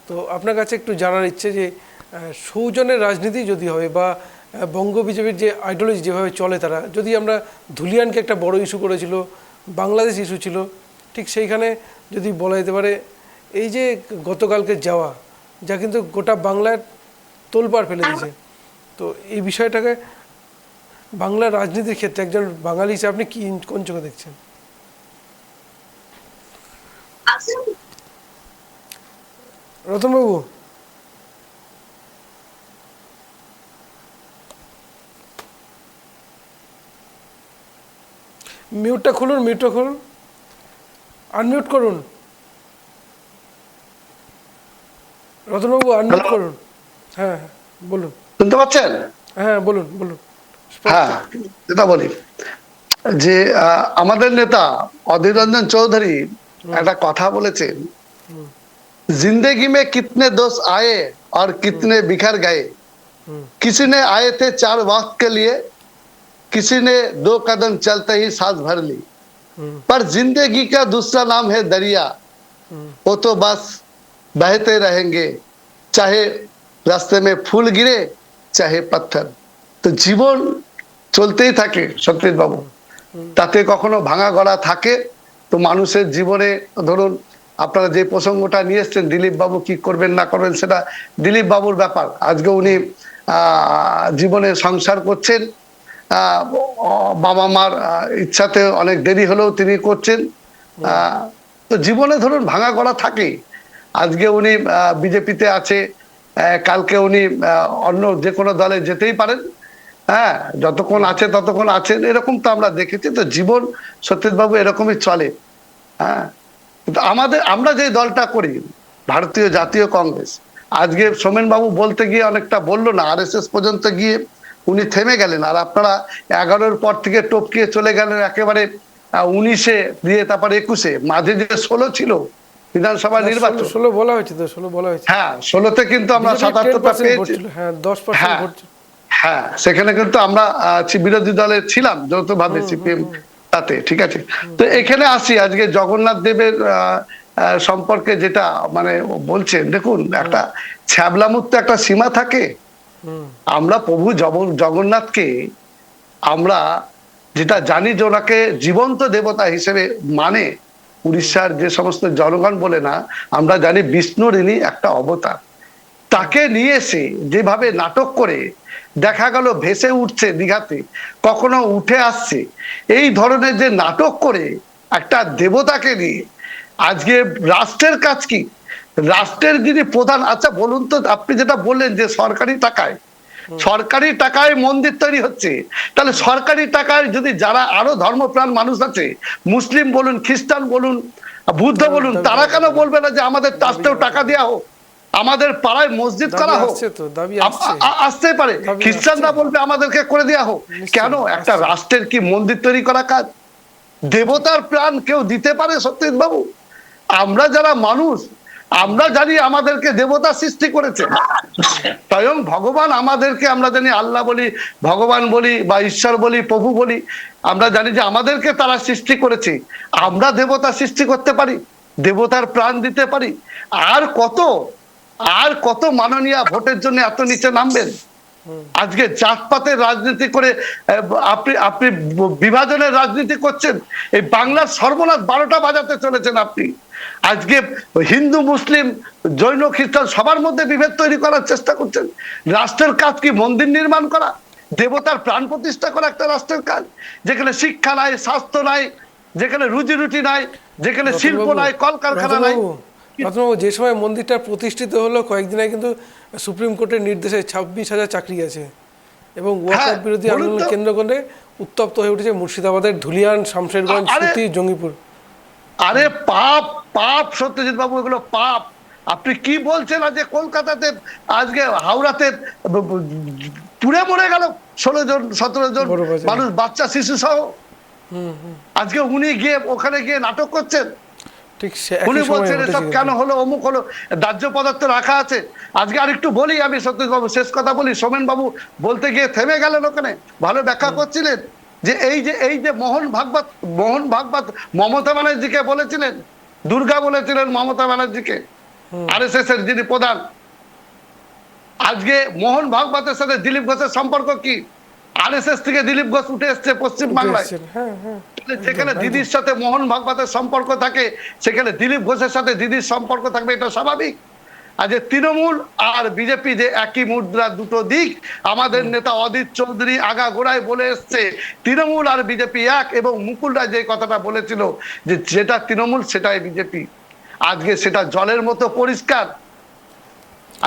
তো আপনার কাছে একটু জানার ইচ্ছে যে সৌজনের রাজনীতি যদি হয় বা বঙ্গ বিজেপির যে আইডিওলজি যেভাবে চলে, তারা যদি আমরা ধুলিয়ানকে একটা বড় ইস্যু করেছিল, বাংলাদেশ ইস্যু ছিল, ঠিক সেইখানে যদি বলা যেতে পারে এই যে গতকালকে যাওয়া, যা কিন্তু গোটা বাংলার তোলপাড় ফেলে দিয়েছে, তো এই বিষয়টাকে বাংলার রাজনীতির ক্ষেত্রে একজন বাঙালি হিসেবে আপনি কি কোন চোখে দেখছেন? রতনবাবু, মিউটটা খুলুন, আনমিউট করুন। রতনবাবু আনমিউট করুন। হ্যাঁ হ্যাঁ, বলুন। শুনতে পাচ্ছেন? হ্যাঁ বলুন। হ্যাঁ, যেটা বলি যে আমাদের নেতা অধীর রঞ্জন চৌধুরী একটা কথা বলেছেন, जिंदगी में कितने दोस्त आए और कितने बिखर गए, किसी ने आए थे 4 वक्त के लिए, किसी ने 2 कदम चलते ही सांस भर ली, पर जिंदगी का दूसरा नाम है दरिया, वो तो बस बहते रहेंगे, चाहे रास्ते में फूल गिरे चाहे पत्थर। তো জীবন চলতেই থাকে সত্যজিৎ বাবু, তাতে কখনো ভাঙা গড়া থাকে। তো মানুষের জীবনে ধরুন আপনারা যে প্রসঙ্গটা নিয়ে এসছেন, দিলীপ বাবু কি করবেন না করবেন সেটা দিলীপ বাবুর ব্যাপার। আজকে উনি জীবনে সংসার করছেন, বাবা মার ইচ্ছাতে অনেক দেরি হলেও তিনি করছেন। তো জীবনে ধরুন ভাঙা গড়া থাকে। আজকে উনি বিজেপিতে আছে, কালকে উনি অন্য যে কোনো দলে যেতেই পারেন। হ্যাঁ, যতক্ষণ আছে ততক্ষণ আছেন, এরকম তো আমরা দেখেছি। তো জীবন সত্যজিৎ বাবু এরকমই চলে। হ্যাঁ, আমরা যে দলটা করি ভারতীয় জাতীয় কংগ্রেস, আজকে সোমেন বাবু বলতে গিয়ে অনেকটা বললো না, RSS পর্যন্ত গিয়ে উনি থেমে গেলেন। আর আপনারা 11-র পর থেকে টপকিয়ে চলে গেলেন একেবারে 19-এ দিয়ে, তারপর 21-এ, মাঝে যে 16 ছিল বিধানসভা নির্বাচন। 16 বলা হয়েছে তো, 16 বলা হয়েছে। হ্যাঁ, 16-তে কিন্তু আমরা 77টা পেয়েছি। হ্যাঁ, 10% ভোট ছিল। হ্যাঁ, সেখানে কিন্তু আমরা বিরোধী দলে ছিলাম যৌথভাবে, CPM তাতে, ঠিক আছে। তো এখানে আসি, আজকে জগন্নাথ দেবের সম্পর্কে যেটা মানে বলছেন, দেখুন একটা ছ্যাবলামুক্ত একটা সীমা থাকে। আমরা প্রভু জগন্নাথকে আমরা যেটা জানি যে ওনাকে জীবন্ত দেবতা হিসেবে মানে উড়িষ্যার যে সমস্ত জনগণ বলে না, আমরা জানি বিষ্ণুর ইনি একটা অবতার। তাকে নিয়ে এসে যেভাবে নাটক করে দেখা গেল ভেসে উঠছে দীঘাতে, কখনো উঠে আসছে, এই ধরনের যে নাটক করে একটা দেবতাকে নিয়ে আজকে রাষ্ট্রের কাজ কি? রাষ্ট্রের যিনি প্রধান, আচ্ছা বলুন তো, আপনি যেটা বললেন যে সরকারি টাকায় মন্দির তৈরি হচ্ছে, তাহলে সরকারি টাকায় যদি যারা আরো ধর্মপ্রাণ মানুষ আছে, মুসলিম বলুন, খ্রিস্টান বলুন, বুদ্ধ বলুন, তারা কেন বলবে না যে আমাদের ট্রাস্টেও টাকা দেওয়া হোক, আমাদের পাড়ায় মসজিদ করা হোক? আসতে পারে। খ্রিস্টানরা বলবে আমাদেরকে করে দেওয়া হোক। কেন? একটা রাষ্ট্রের কি মন্দির তৈরি করা কাজ? দেবতার প্রাণ কেউ দিতে পারে সত্যজিৎ বাবু? আমরা যারা মানুষ, আমরা জানি আমাদেরকে দেবতা সৃষ্টি করেছে স্বয়ং ভগবান আমাদেরকে, আমরা জানি আল্লাহ বলি, ভগবান বলি, বা ঈশ্বর বলি, প্রভু বলি, আমরা জানি যে আমাদেরকে তারা সৃষ্টি করেছে। আমরা দেবতা সৃষ্টি করতে পারি, দেবতার প্রাণ দিতে পারি। আর কত মাননীয় ভোটের জন্য এত নিচে নামবেন? আজকে জাতপাতের রাজনীতি করে আপনি বিভাজনের রাজনীতি করছেন। এই বাংলার সর্বনাশ 12টা বাজাতে চলেছেন আপনি। আজকে হিন্দু, মুসলিম, জৈন, খ্রিস্টান সবার মধ্যে বিভেদ তৈরি করার চেষ্টা করছেন। রাষ্ট্রের কাজ কি মন্দির নির্মাণ করা, দেবতার প্রাণ প্রতিষ্ঠা করা একটা রাষ্ট্রের কাজ? যেখানে শিক্ষা নাই, স্বাস্থ্য নাই, যেখানে রুজি রুটি নাই, যেখানে শিল্প নাই, কলকারখানা নাই। রতনবাবু, যে সময় মন্দিরটা প্রতিষ্ঠিত হলো, কয়েকদিন আগে কিন্তু সুপ্রিম কোর্টের নির্দেশে 26,000 চাকরি আছে, এবং ওয়াকআউট বিরোধী আন্দোলন কেন্দ্র করে উত্তপ্ত হয়ে উঠেছে মুর্শিদাবাদের ধুলিয়ান, শামশেরগঞ্জ, সুতি, জঙ্গিপুর। আরে পাপ সত্যজিৎ বাবু, এগুলো পাপ। আপনি কি বলছেন? আজকে কলকাতাতে, আজকে হাওড়াতে পুড়ে মরে গেল 16 জন 17 জন মানুষ, বাচ্চা শিশু সহ। আজকে উনি গিয়ে ওখানে গিয়ে নাটক করছেন। উনি বলছেন এসব কেন হলো, অমুক হলো, দাহ্য পদার্থ রাখা আছে। আজকে আরেকটু বলি আমি সত্যজিৎ বাবু, শেষ কথা বলি। সোমেন বাবু বলতে গিয়ে থেমে গেলেন, ওখানে ভালো ব্যাখ্যা করছিলেন যে এই যে মোহন ভাগবত মমতা ব্যানার্জিকে বলেছিলেন, দুর্গা বলেছিলেন মমতা ব্যানার্জিকে, RSS এর যিনি প্রধান। আজকে মোহন ভাগবতের সাথে দিলীপ ঘোষের সম্পর্ক কি? RSS থেকে দিলীপ ঘোষ উঠে এসছে পশ্চিম বাংলায়। যেখানে দিদির সাথে মোহন ভাগবতের সম্পর্ক থাকে, সেখানে দিলীপ ঘোষের সাথে দিদির সম্পর্ক থাকবে, এটা স্বাভাবিক। আজ তৃণমূল আর বিজেপি যে একই মুদ্রার দুটো দিক, আমাদের নেতা অদিত চৌধুরী আগাগোড়ায় বলে এসছে তৃণমূল আর বিজেপি এক, এবং মুকুল রায় যে কথাটা বলেছিল যে যেটা তৃণমূল সেটাই বিজেপি, আজকে সেটা জলের মতো পরিষ্কার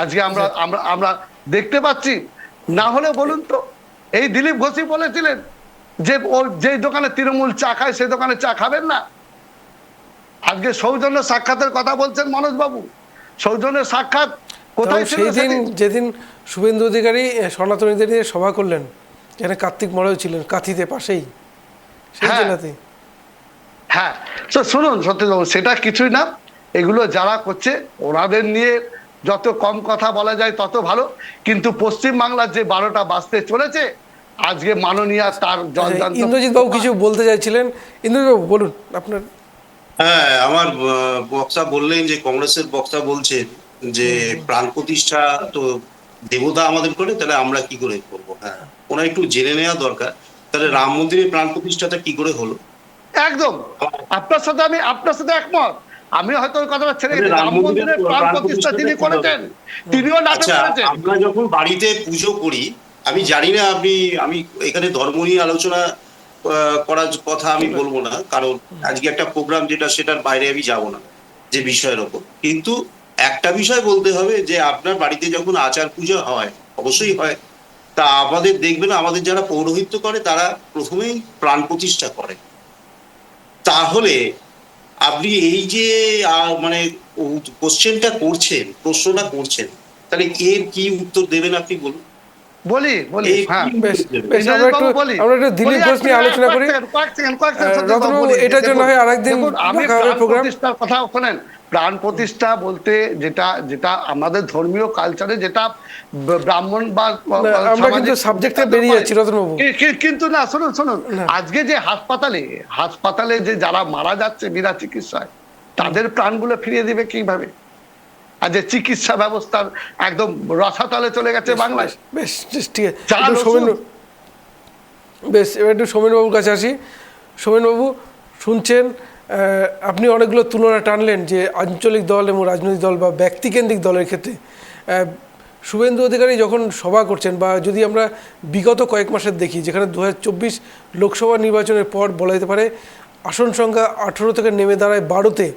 আজকে আমরা আমরা আমরা দেখতে পাচ্ছি। না হলে বলুন তো, এই দিলীপ ঘোষই বলেছিলেন যে যে দোকানে তৃণমূল চা খায় সে দোকানে চা খাবেন না। আজকে সৌজন্য সাক্ষাতের কথা বলছেন মনোজ বাবু, সৌজন্যের সাক্ষাৎ কোথায় ছিল সেই দিন সেদিন? যেদিন শুভেন্দু অধিকারী সনাতনীদের নিয়ে সভা করলেন, যেখানে কার্তিক মরাও ছিলেন কাঁথিতে পাশেই, সেই হ্যাঁ। জেলাতে। হ্যাঁ, তো শুনুন সত্যজিৎবাবু, সেটা কিছুই না, এগুলো যারা করছে ওনাদের নিয়ে যত কম কথা বলা যায় তত ভালো, কিন্তু পশ্চিম বাংলার যে 12টা বাজতে চলেছে আজকে মাননীয় তার জলযন্ত্র। ইন্দ্রজিৎ বাবু কিছু বলতে চাইছিলেন, ইন্দ্রজিৎ বাবু বলুন আপনার। হ্যাঁ, আমার বক্তা বললেন যে কংগ্রেসের বক্তা বলছেন যে প্রাণ প্রতিষ্ঠা তো দেবতা আমাদের করে, তাহলে আমরা কি করে করব? হ্যাঁ, ওনার একটু জেনে নেওয়া দরকার, তাহলে রাম মন্দিরের প্রাণ প্রতিষ্ঠাটা কি করে হলো? একদম আপনার সাথে একমত। আমি হয়তো ওই কথাটা ছেড়ে গেছি, রাম মন্দিরের প্রাণ প্রতিষ্ঠা যিনি করেছেন তিনিও নাটক আচ্ছা, করেছেন। আমরা যখন বাড়িতে পুজো করি, আমি জানি না আমি এখানে ধর্ম নিয়ে আলোচনা করার কথা আমি বলবো না, কারণ আজকে একটা প্রোগ্রাম যেটা সেটার বাইরে আমি যাব না যে বিষয়ের ওপর। কিন্তু একটা বিষয় বলতে হবে যে আপনার বাড়িতে যখন আচার পূজা হয়, অবশ্যই হয়, তা আমাদের দেখবেন আমাদের যারা পৌরোহিত্য করে তারা প্রথমেই প্রাণ প্রতিষ্ঠা করে। তাহলে আপনি এই যে মানে কোশ্চেনটা করছেন, প্রশ্নটা করছেন, তাহলে এর কি উত্তর দেবেন আপনি বলুন? বলি হ্যাঁ, বেশ বেশ, আমরা একটু দিলীপ ঘোষ নিয়ে আলোচনা করি। রতনবাবু, এটার জন্য হয় আরেকদিন দেখা হবে প্রোগ্রাম। প্রতিষ্ঠার কথা শোনেন, প্রাণ প্রতিষ্ঠা বলতে যেটা যেটা আমাদের ধর্মীয় কালচারে যেটা ব্রাহ্মণ বা আমরা কিন্তু সাবজেক্ট থেকে বেরিয়ে যাচ্ছি রতনবাবু। কিন্তু না, শুনুন আজকে যে হাসপাতালে যে যারা মারা যাচ্ছে বিনা চিকিৎসায়, তাদের প্রাণগুলো ফিরিয়ে দিবে কিভাবে? আর যে চিকিৎসা ব্যবস্থার একদম রসাতলে চলে গেছে বাংলায়। বেশ ঠিক আছে, বেশ এবার একটু সোমেনবাবুর কাছে আসি। সোমেনবাবু শুনছেন, আপনি অনেকগুলো তুলনা টানলেন যে আঞ্চলিক দল এবং রাজনৈতিক দল বা ব্যক্তিকেন্দ্রিক দলের ক্ষেত্রে শুভেন্দু অধিকারী যখন সভা করছেন, বা যদি আমরা বিগত কয়েক মাসের দেখি, যেখানে 2024 লোকসভা নির্বাচনের পর বলা যেতে পারে আসন সংখ্যা 18 থেকে নেমে দাঁড়ায় 12-তে,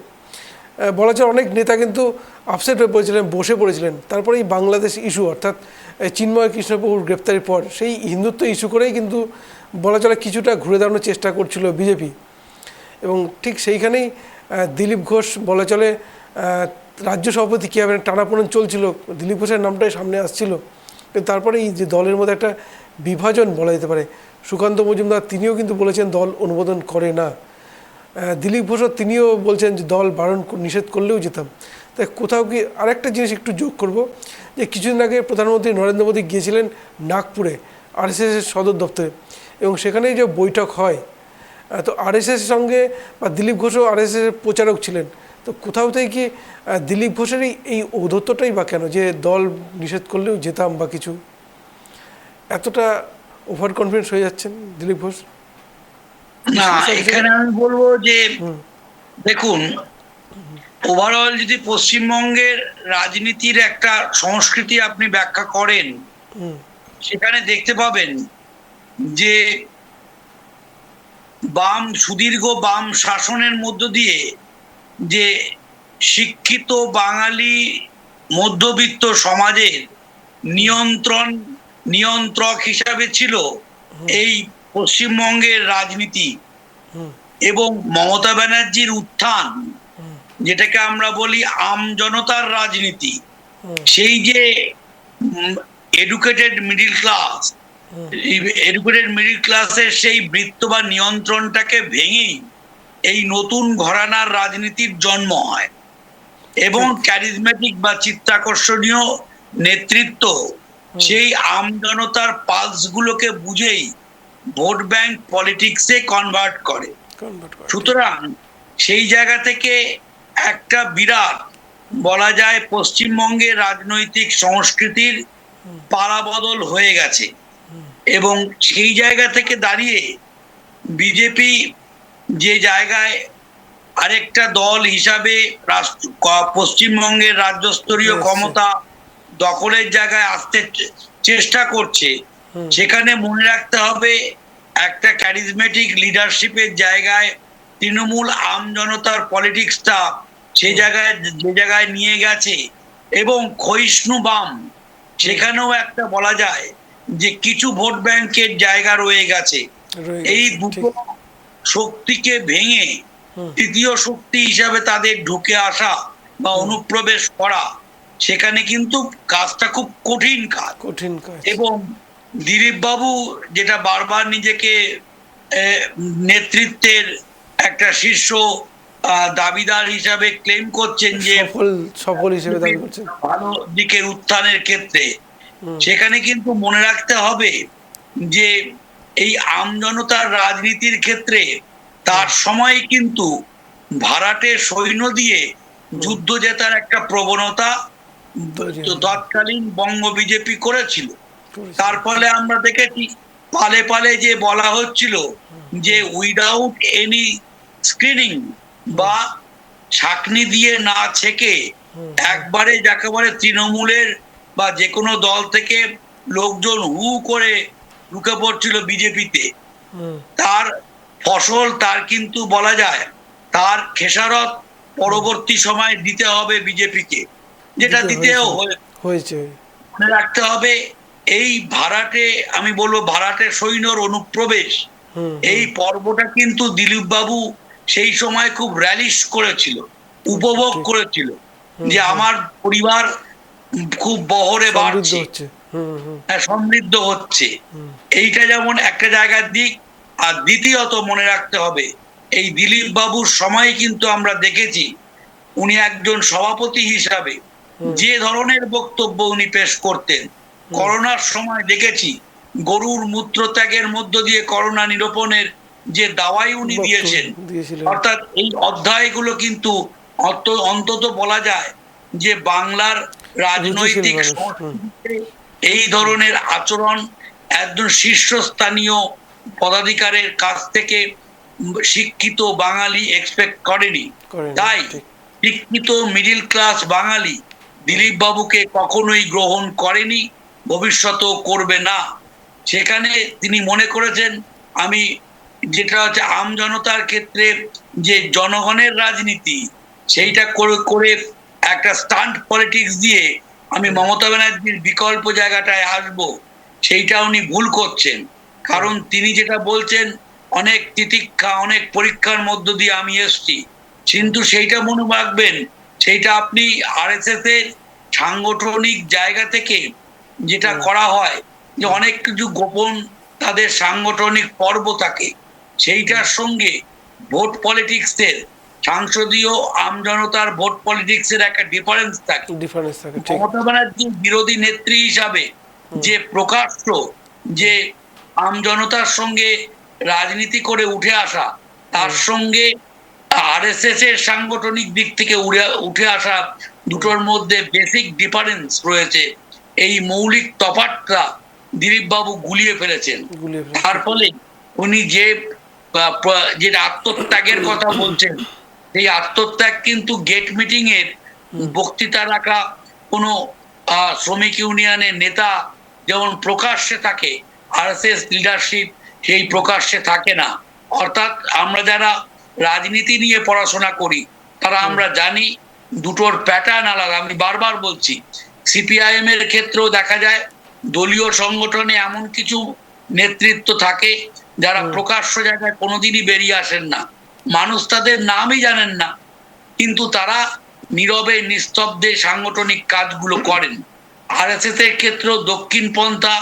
বলা যায় অনেক নেতা কিন্তু আপসেট হয়ে পড়েছিলেন, বসে পড়েছিলেন। তারপরে এই বাংলাদেশ ইস্যু, অর্থাৎ চিন্ময় কৃষ্ণপ্রভুর গ্রেপ্তারির পর সেই হিন্দুত্ব ইস্যু করেই কিন্তু বলা চলে কিছুটা ঘুরে দাঁড়ানোর চেষ্টা করছিল বিজেপি। এবং ঠিক সেইখানেই দিলীপ ঘোষ বলা চলে রাজ্য সভাপতি কী হবে টানাপোড়েন চলছিল, দিলীপ ঘোষের নামটাই সামনে আসছিল। কিন্তু তারপরে এই যে দলের মধ্যে একটা বিভাজন বলা যেতে পারে, সুকান্ত মজুমদার তিনিও কিন্তু বলেছেন দল অনুমোদন করে না। দিলীপ ঘোষও তিনিও বলছেন যে দল বারণ নিষেধ করলেও যেতাম। তাই কোথাও কি আরেকটা জিনিস একটু যোগ করব, যে কিছুদিন আগে প্রধানমন্ত্রী নরেন্দ্র মোদী গিয়েছিলেন নাগপুরে আরএসএসের সদর দপ্তরে, এবং সেখানেই যে বৈঠক হয়, তো আরএসএসের সঙ্গে বা দিলীপ ঘোষও আরএসএসের প্রচারক ছিলেন। তো কোথাও থেকে কি দিলীপ ঘোষেরই এই ঔদ্ধত্যটাই বা কেন, যে দল নিষেধ করলেও যেতাম বা কিছু, এতটা ওভার কনফিডেন্স হয়ে যাচ্ছেন দিলীপ ঘোষ? না, এখানে আমি বলবো যে দেখুন, ওভারঅল যদি পশ্চিমবঙ্গের রাজনীতির একটা সংস্কৃতি আপনি ব্যাখ্যা করেন, সেখানে দেখতে পাবেন যে সুদীর্ঘ বাম শাসনের মধ্য দিয়ে যে শিক্ষিত বাঙালি মধ্যবিত্ত সমাজের নিয়ন্ত্রক হিসাবে ছিল এই পশ্চিমবঙ্গের রাজনীতি, এবং মমতা ব্যানার্জির উত্থান, যেটাকে আমরা বলি আমজনতার রাজনীতি, সেই যে এডুকেটেড মিডিল ক্লাসের সেই বৃত্ত বা নিয়ন্ত্রণটাকে ভেঙেই এই নতুন ঘরানার রাজনীতির জন্ম হয়, এবং ক্যারিজমেটিক বা চিত্তাকর্ষণীয় নেতৃত্ব সেই আমজনতার পালস গুলোকে বুঝেই ভোট ব্যাংক পলিটিক্সে কনভার্ট করে। সুতরাং সেই জায়গা থেকে একটা বিরাট বলা যায় পশ্চিমবঙ্গের রাজনৈতিক সংস্কৃতির পালাবদল হয়ে গেছে, এবং সেই জায়গা থেকে দাঁড়িয়ে বিজেপি যে জায়গায় আরেকটা দল হিসাবে পশ্চিমবঙ্গের রাজ্যস্তরীয় ক্ষমতা দখলের জায়গায় আসতে চেষ্টা করছে, সেখানে মনে রাখতে হবে একটা ক্যারিজমেটিক লিডারশিপের জায়গায় তৃণমূল আম জনতার পলিটিক্সটা যে জায়গায় নিয়ে গেছে, এবং ক্ষয়িষ্ণু বাম সেখানেও একটা বলা যায় যে কিছু ভোট ব্যাংকের জায়গা রয়ে গেছে। এই দুটো শক্তিকে ভেঙে তৃতীয় শক্তি হিসাবে তাদের ঢুকে আসা বা অনুপ্রবেশ করা, সেখানে কিন্তু কাজটা খুব কঠিন কাজ। এবং দিলীপ বাবু যেটা বারবার নিজেকে নেতৃত্বের একটা শীর্ষ দাবিদার হিসাবে ক্লেম করছেন, যে সফল হিসেবে দাবি করছেন ভালো দিকের উত্থানের ক্ষেত্রে, সেখানে কিন্তু মনে রাখতে হবে যে এই আমজনতার রাজনীতির ক্ষেত্রে তার সময় কিন্তু ভাড়াটে সৈন্য দিয়ে যুদ্ধ জেতার একটা প্রবণতা তৎকালীন বঙ্গ বিজেপি করেছিল। তার ফলে আমরা দেখেছি পালে পালে যে বলা হচ্ছিল যে উইদাউট এনি স্ক্রিনিং বা ছাকনি দিয়ে না ছেকে একবারে যাকেবারে তৃণমূলের বা যে কোনো দল থেকে লোকজন হু করে ঢুকে পড়ছিল বিজেপিতে, তার ফসল তার কিন্তু বলা যায় তার খেসারত পরবর্তী সময় দিতে হবে বিজেপিকে, যেটা দিতেও হয়েছে। মনে রাখতে হবে এই ভাড়াটে, আমি বলবো ভাড়াটে সৈন্যর অনুপ্রবেশ, এই পর্বটা কিন্তু দিলীপ বাবু সেই সময় খুব র্যালিশ করেছিল, উপভোগ করেছিল, যে আমার পরিবার খুব বহরে বাড়ছে, সমৃদ্ধ হচ্ছে। এইটা যেমন একটা জায়গার দিক। আর দ্বিতীয়ত মনে রাখতে হবে এই দিলীপ বাবুর সময় কিন্তু আমরা দেখেছি উনি একজন সভাপতি হিসাবে যে ধরনের বক্তব্য উনি পেশ করতেন, করোনার সময় দেখেছি গরুর মূত্রত্যাগের মধ্য দিয়ে করোনা নিরূপণের যে দাওয়াই উনি দিয়েছেন, অর্থাৎ এই অধ্যায়গুলো কিন্তু অন্তত বলা যায় যে বাংলার রাজনৈতিক সংস্কৃতিতে এই ধরনের আচরণ একজন শীর্ষস্থানীয় পদাধিকারের কাছ থেকে শিক্ষিত বাঙালি এক্সপেক্ট করেনি। তাই শিক্ষিত মিডিল ক্লাস বাঙালি দিলীপ বাবুকে কখনোই গ্রহণ করেনি, ভবিষ্যতেও করবে না। সেখানে তিনি মনে করেছেন আমি যেটা হচ্ছে আম জনতার ক্ষেত্রে যে জনগণের রাজনীতি, সেইটা করে একটা স্টান্ট পলিটিক্স দিয়ে আমি মমতা ব্যানার্জির বিকল্প জায়গাটায় আসবো, সেইটা উনি ভুল করছেন। কারণ তিনি যেটা বলছেন অনেক তিতিক্ষা অনেক পরীক্ষার মধ্য দিয়ে আমি এসছি, কিন্তু সেইটা মনে রাখবেন সেইটা আপনি আরএসএস এর সাংগঠনিক জায়গা থেকে যেটা করা হয় যে অনেক কিছু গোপন তাদের সাংগঠনিক পর্ব থাকে, সেইটার সঙ্গে ভোট পলিটিক্সের সংসদীয় আমজনতার ভোট পলিটিক্সের একটা ডিফারেন্স থাকে। মমতা ব্যানার্জির বিরোধী নেত্রী হিসাবে যে প্রকাশ্য যে আমজনতার সঙ্গে রাজনীতি করে উঠে আসা, তার সঙ্গে আরএসএস এর সাংগঠনিক দিক থেকে উঠে আসা, দুটোর মধ্যে বেসিক ডিফারেন্স রয়েছে। এই মৌলিক তফাৎটা দিলীপ বাবু গুলিয়ে ফেলেছেন। তার ফলে উনি যে আত্মত্যাগের কথা বলছেন, এই আত্মত্যাগ কিন্তু গেট মিটিং এর বক্তৃতা রাখা কোনো শ্রমিক ইউনিয়নের নেতা যেমন প্রকাশ্যে থাকে, আরএসএস লিডারশিপ সেই প্রকাশ্যে থাকে না। অর্থাৎ আমরা যারা রাজনীতি নিয়ে পড়াশোনা করি তারা আমরা জানি দুটোর প্যাটার্ন আলাদা। আমি বারবার বলছি, সিপিআইএম এর ক্ষেত্রেও দেখা যায় দলীয় সংগঠনে এমন কিছু নেতৃত্ব থাকে যারা প্রকাশ্য জায়গায় কোনোদিনই বেরিয়ে আসেন না, মানুষ তাদের নামই জানেন না, কিন্তু তারা নীরবে নিস্তব্ধে সাংগঠনিক কাজগুলো করেন। আরএসএস এর ক্ষেত্রেও দক্ষিণপন্থা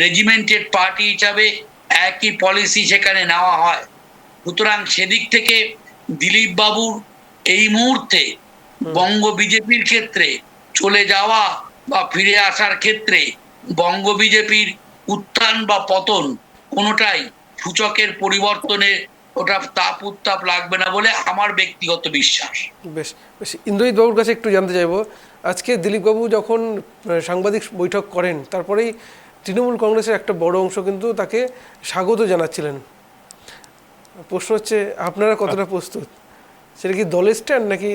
রেজিমেন্টেড পার্টি হিসাবে একই পলিসি সেখানে নেওয়া হয়। সুতরাং সেদিক থেকে দিলীপ বাবুর এই মুহূর্তে বঙ্গ বিজেপির ক্ষেত্রে চলে যাওয়া বা ফিরে আসার ক্ষেত্রে বঙ্গ বিজেপির উত্থান বা পতন কোনোটাই সূচকের পরিবর্তনে ওটা তাপ উত্তাপ লাগবে না বলে আমার ব্যক্তিগত বিশ্বাস। বেশ বেশ, ইন্দ্রজিৎ বাবুর কাছে একটু জানতে চাইবো, আজকে দিলীপ বাবু যখন সাংবাদিক বৈঠক করেন তারপরেই তৃণমূল কংগ্রেসের একটা বড় অংশ কিন্তু তাকে স্বাগত জানাচ্ছিলেন। প্রশ্ন হচ্ছে আপনারা কতটা প্রস্তুত? সেটা কি দলের স্ট্যান্ড নাকি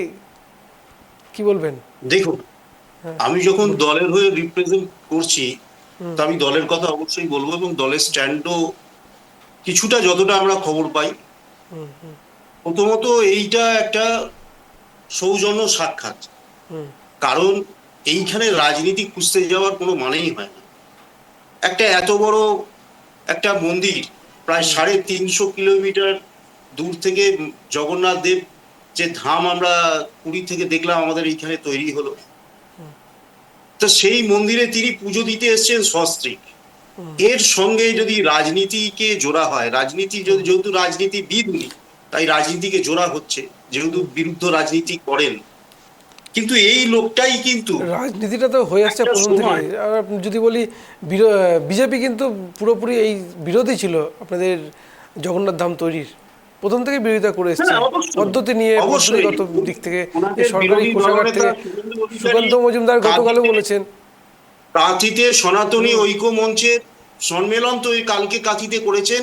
কি বলবেন? দেখুন, আমি যখন দলের হয়ে রিপ্রেজেন্ট করছি, তো আমি দলের কথা অবশ্যই বলবো, এবং দলের স্ট্যান্ডও কিছুটা যতটা আমরা খবর পাই। প্রথমত এইটা একটা সৌজন্য সাক্ষাৎ, কারণ এইখানে রাজনীতি খুঁজতে যাওয়ার কোনো মানেই হয় না। একটা এত বড় একটা মন্দির, প্রায় 350 কিলোমিটার দূর থেকে জগন্নাথ দেব যে ধাম আমরা পুরী থেকে দেখলাম আমাদের এইখানে তৈরি হলো, তো সেই মন্দিরে তিনি পুজো দিতে এসেছেন সস্ত্রীক। এর সঙ্গে যদি রাজনীতিকে জোড়া হয়, রাজনীতি যেহেতু রাজনীতিবিদ উনি, তাই রাজনীতিকে জোড়া হচ্ছে, যেহেতু বিরুদ্ধ রাজনীতি করেন। কিন্তু এই লোকটাই কিন্তু রাজনীতিটা তো হয়ে আসছে একটা প্রথম থেকে। সময়- আর যদি বলি বিজেপি কিন্তু পুরোপুরি এই বিরোধী ছিল আপনাদের জগন্নাথ ধাম তৈরির, প্রথম থেকে বিরোধিতা করে এসছে হ্যাঁ, অবশ্যই। পদ্ধতি নিয়ে, অবশ্যই। পদ্ধতিগত দিক থেকে। ওনাদের সরকারি বিরোধী কোষাগার দলনেতা থেকে সুকান্ত মজুমদার গতকালও বলেছেন। কাঁথিতে সনাতনী ঐক্য মঞ্চের সম্মেলন তো এই কালকে কাঁথিতে করেছেন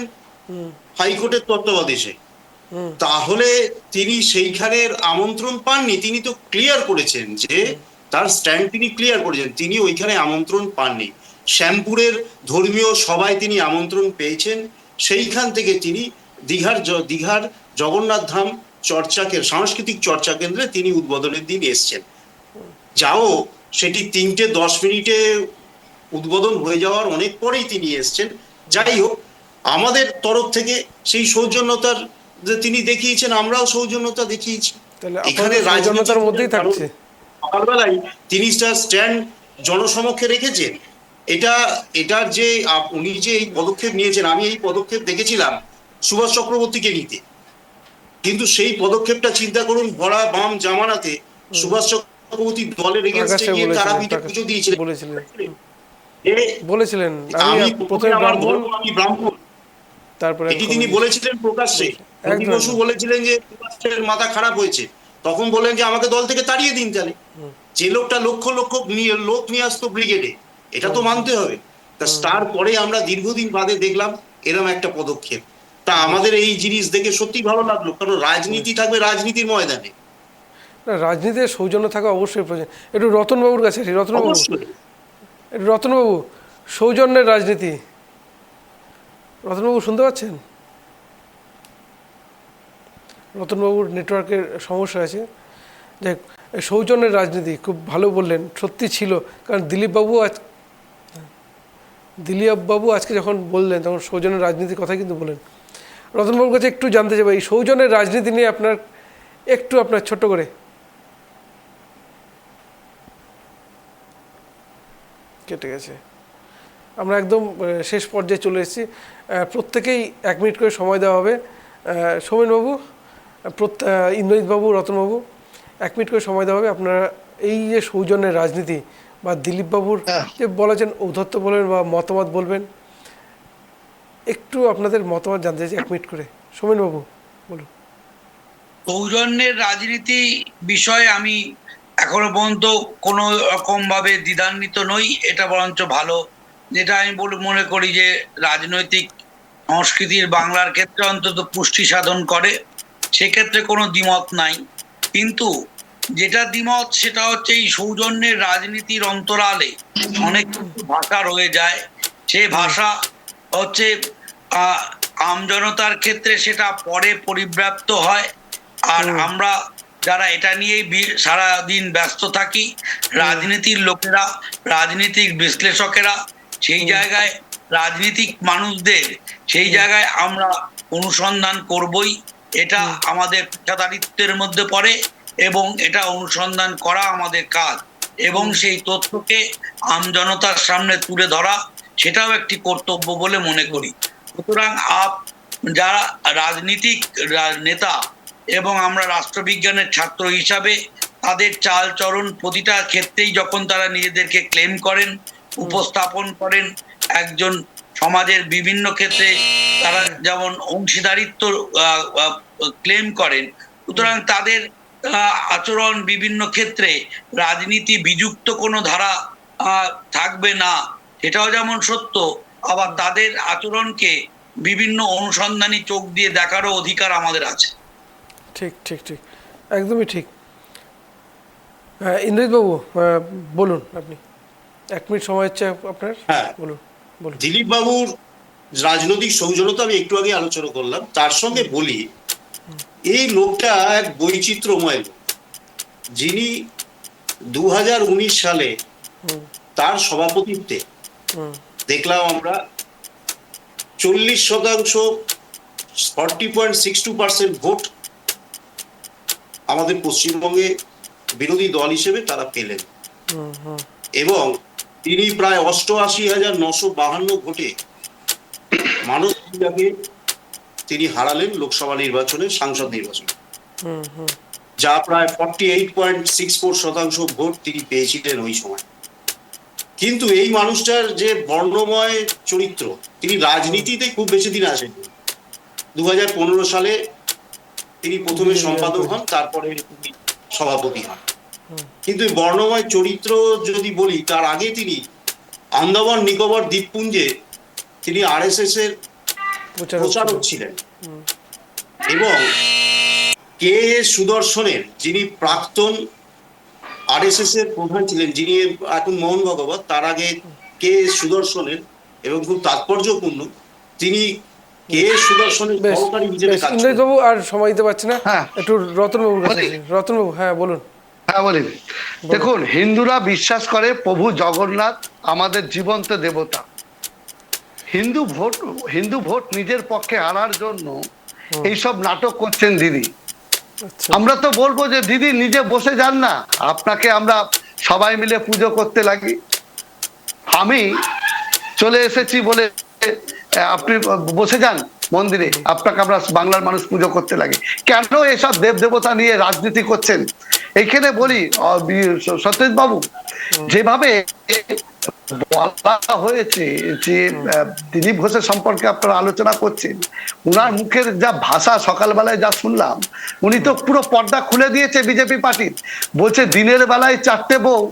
হাইকোর্টের তত্ত্বাবধানে। তাহলে তিনি সেইখানের আমন্ত্রণ পাননি? তিনি তো ক্লিয়ার করেছেন যে তার স্ট্যান্ড তিনি ক্লিয়ার করেছেন, তিনি ওইখানে আমন্ত্রণ পাননি। শ্যামপুরের ধর্মীয় সভায় তিনি আমন্ত্রণ পেয়েছেন, সেইখান থেকে তিনি দীঘার জগন্নাথ ধাম সাংস্কৃতিক চর্চা কেন্দ্রে তিনি উদ্বোধনের দিন এসছেন। যাও সেটি 3:10 উদ্বোধন হয়ে যাওয়ার অনেক পরেই তিনি এসছেন। যাই হোক, আমাদের তরফ থেকে সেই সৌজন্যতার যে তিনি দেখিয়েছেন, আমরাও সৌজন্যতা দেখিয়েছি। তাহলে এখানে আপনারা সৌজন্যতার মধ্যেই থাকছে। সকালবেলায় তিনি তার স্ট্যান্ড জনসমক্ষে রেখেছেন। এটার যে উনি যে এই পদক্ষেপ নিয়েছেন, আমি এই পদক্ষেপ দেখেছিলাম সুভাষ চক্রবর্তীকে নিতে, কিন্তু সেই পদক্ষেপটা চিন্তা করুন, ভরা বাম জামানাতে সুভাষ চক্রবর্তী দলের এগেনস্টে গিয়ে তারাপীঠে পুজো দিয়েছিলেন। বলেছিলেন আমি প্রথমে আমার ব্রাহ্মণ, ধর্ম, আমি ব্রাহ্মণ, তারপরে এটি তিনি বলেছিলেন প্রকাশ্যে। জ্যোতি বসু বলেছিলেন যে সুভাষের মাথা খারাপ হয়েছে, তখন বললেন যে আমাকে দল থেকে তাড়িয়ে দিন। তাহলে যে লোকটা লক্ষ লক্ষ লোক নিয়ে আসতো ব্রিগেডে, এটা তো মানতে হবে। তারপরে আমরা দীর্ঘদিন বাদে দেখলাম এরকম একটা পদক্ষেপ। তা আমাদের এই জিনিস দেখে সত্যি ভালো লাগলো, কারণ রাজনীতি থাকবে রাজনীতির ময়দানে। না, রাজনীতিতে সৌজন্য থাকা অবশ্যই প্রয়োজন। একটু রতনবাবুর কাছে আসি। রতনবাবু, একটু রতনবাবু, সৌজন্যের রাজনীতি। রতনবাবু শুনতে পাচ্ছেন? রতনবাবুর নেটওয়ার্কের সমস্যা আছে। যাই হোক, সৌজন্যের রাজনীতি খুব ভালো বললেন, সত্যি ছিল। কারণ দিলীপবাবু আজকে যখন বললেন তখন সৌজন্যের রাজনীতির কথা কিন্তু বললেন। রতনবাবুর কাছে একটু জানতে চাইব এই সৌজন্যের রাজনীতি নিয়ে আপনার ছোট্ট করে। কেটে গেছে। আমরা একদম শেষ পর্যায়ে চলে এসেছি। প্রত্যেকেই 1 মিনিট করে সময় দেওয়া হবে। সৌমেনবাবু, ইন্দ্রজিৎবাবু, রতনবাবু, 1 মিনিট করে সময় দেওয়া হবে। আপনারা এই যে সৌজন্যের রাজনীতি বা দিলীপবাবুর যে বলেছেন ঔদ্ধত্য বলবেন বা মতামত বলবেন, একটু আপনাদের মতামত জানতে চাইছি 1 মিনিট করে। সৌমেনবাবু বলুন। সৌজন্যের রাজনীতি বিষয়ে আমি এখনো পর্যন্ত কোনো রকম ভাবে দ্বিধান্বিত নই। এটা বরঞ্চ ভালো, যেটা আমি মনে করি যে রাজনৈতিক সংস্কৃতির বাংলার ক্ষেত্রে অন্তত পুষ্টি সাধন করে, সেক্ষেত্রে কোনো দ্বিমত নাই। কিন্তু যেটা দ্বিমত সেটা হচ্ছে এই সৌজন্যের রাজনীতির অন্তরালে অনেক ভাষা রয়ে যায়। সে ভাষা হচ্ছে আমজনতার ক্ষেত্রে সেটা পরে পরিব্যাপ্ত হয়। আর আমরা যারা এটা নিয়েই সারাদিন ব্যস্ত থাকি, রাজনীতির লোকেরা, রাজনীতিক বিশ্লেষকেরা, সেই জায়গায় রাজনীতিক মানুষদের সেই জায়গায় আমরা অনুসন্ধান করবই। এটা আমাদের পেশাদারিত্বের মধ্যে পড়ে এবং এটা অনুসন্ধান করা আমাদের কাজ, এবং সেই তথ্যকে আমজনতার সামনে তুলে ধরা সেটাও একটি কর্তব্য বলে মনে করি। সুতরাং যারা রাজনীতিক নেতা এবং আমরা রাষ্ট্রবিজ্ঞানের ছাত্র হিসাবে তাদের চালচরণ প্রতিটা ক্ষেত্রেই যখন তারা নিজেদেরকে ক্লেম করেন, উপস্থাপন করেন, একজন সমাজের বিভিন্ন ক্ষেত্রে তারা যেমন অংশীদারিত্ব ক্লেম করেন, সুতরাং তাদের আচরণ বিভিন্ন ক্ষেত্রে রাজনীতি বিযুক্ত কোনো ধারা থাকবে না, সেটাও যেমন সত্য। আবার তাদের আচরণকে বিভিন্ন অনুসন্ধানী চোখ দিয়ে দেখারও অধিকার আমাদের আছে। ঠিক ঠিক ঠিক। একদমই ঠিক। ইন্দ্রজিৎ বাবু বলুন, আপনি 1 মিনিট সময় হচ্ছে আপনার। হ্যাঁ, বলুন বলুন। দিলীপ বাবুর রাজনৈতিক সৌজন্যতা আমি একটু আগে আলোচনা করলাম, তার সঙ্গে বলি এই লোকটা এক বৈচিত্র্যময় লোক, যিনি 2019 সালে তার সভাপতিত্বে দেখলাম আমরা 40% 40.62% ভোট আমাদের পশ্চিমবঙ্গে বিরোধী দল হিসেবে তারা পেলেন, এবং তিনি প্রায় 88,952 ভোটে মানব ভূমিকাকে তিনি হারালেন লোকসভা নির্বাচনে, সাংসদ নির্বাচনে, যা প্রায় 48.64% ভোট তিনি পেয়েছিলেন ওই সময়। কিন্তু এই মানুষটার যে বর্ণময় চরিত্র, তিনি রাজনীতিতে খুব বেশি দিন আসেননি। 2015 সালে তিনি প্রথমে সম্পাদক হন, তারপরে তিনি সভাপতি হন। কিন্তু এই বর্ণময় চরিত্র যদি বলি, তার আগে তিনি আন্দামান নিকোবর দ্বীপপুঞ্জে তিনি আরএসএস এর প্রচারক ছিলেন, এবং কে এস সুদর্শনের, যিনি প্রাক্তন আরএসএস এর প্রধান ছিলেন, যিনি এখন মোহন ভগবত, তার আগে কে এস সুদর্শনের, এবং খুব তাৎপর্যপূর্ণ তিনি কে এস সুদর্শনের সহকারী হিসেবে কাজ করেন। ইন্দ্রজিৎ বাবু আর সময় দিতে পারছি না, একটু রতনবাবুর কাছে। রতনবাবু, হ্যাঁ বলুন। হ্যাঁ বলি, দেখুন, হিন্দুরা বিশ্বাস করে প্রভু জগন্নাথ আমাদের জীবন্ত দেবতা। হিন্দু ভোট নিজের পক্ষে আনার জন্য এইসব নাটক করছেন দিদি। আমরা তো বলবো যে দিদি নিজে বসে যান না, আপনাকে আমরা সবাই মিলে পুজো করতে লাগি। আমি চলে এসেছি বলে আপনি বসে যান মন্দিরে, আপনাকে আমরা বাংলার মানুষ পুজো করতে লাগে। কেন এসব দেব দেবতা নিয়ে রাজনীতি করছেন? এইখানে বলি সত্যজিৎ বাবু, যেভাবে বলা হয়েছে যে দিলীপ ঘোষের সম্পর্কে আপনারা আলোচনা করছেন, উনার মুখের যা ভাষা সকালবেলায় যা শুনলাম, উনি তো পুরো পর্দা খুলে দিয়েছে বিজেপি পার্টির। বলছে দিনের বেলায় 4টে বউ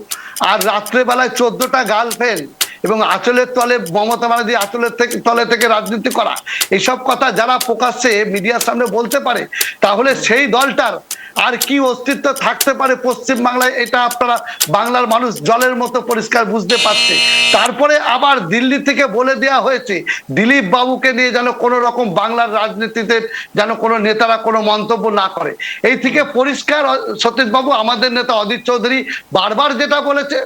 আর রাত্রে বেলায় 14টা গার্লফ্রেন্ড, এবং আঁচলের তলে মমতা ব্যানার্জি আঁচলের তলে থেকে রাজনীতি করা। এইসব কথা যারা প্রকাশ্যে মিডিয়ার সামনে বলতে পারে, তাহলে সেই দলটার আর কি অস্তিত্ব থাকতে পারে পশ্চিম বাংলায়, এটা আপনারা বাংলার মানুষ জলের মতো পরিষ্কার বুঝতে পারছে। তারপরে আবার দিল্লি থেকে বলে দেওয়া হয়েছে দিলীপ বাবুকে নিয়ে যেন কোনো রকম বাংলার রাজনীতিতে যেন কোনো নেতারা কোনো মন্তব্য না করে। এই থেকে পরিষ্কার সতীশ বাবু, আমাদের নেতা অধীর চৌধুরী বারবার যেটা বলেছে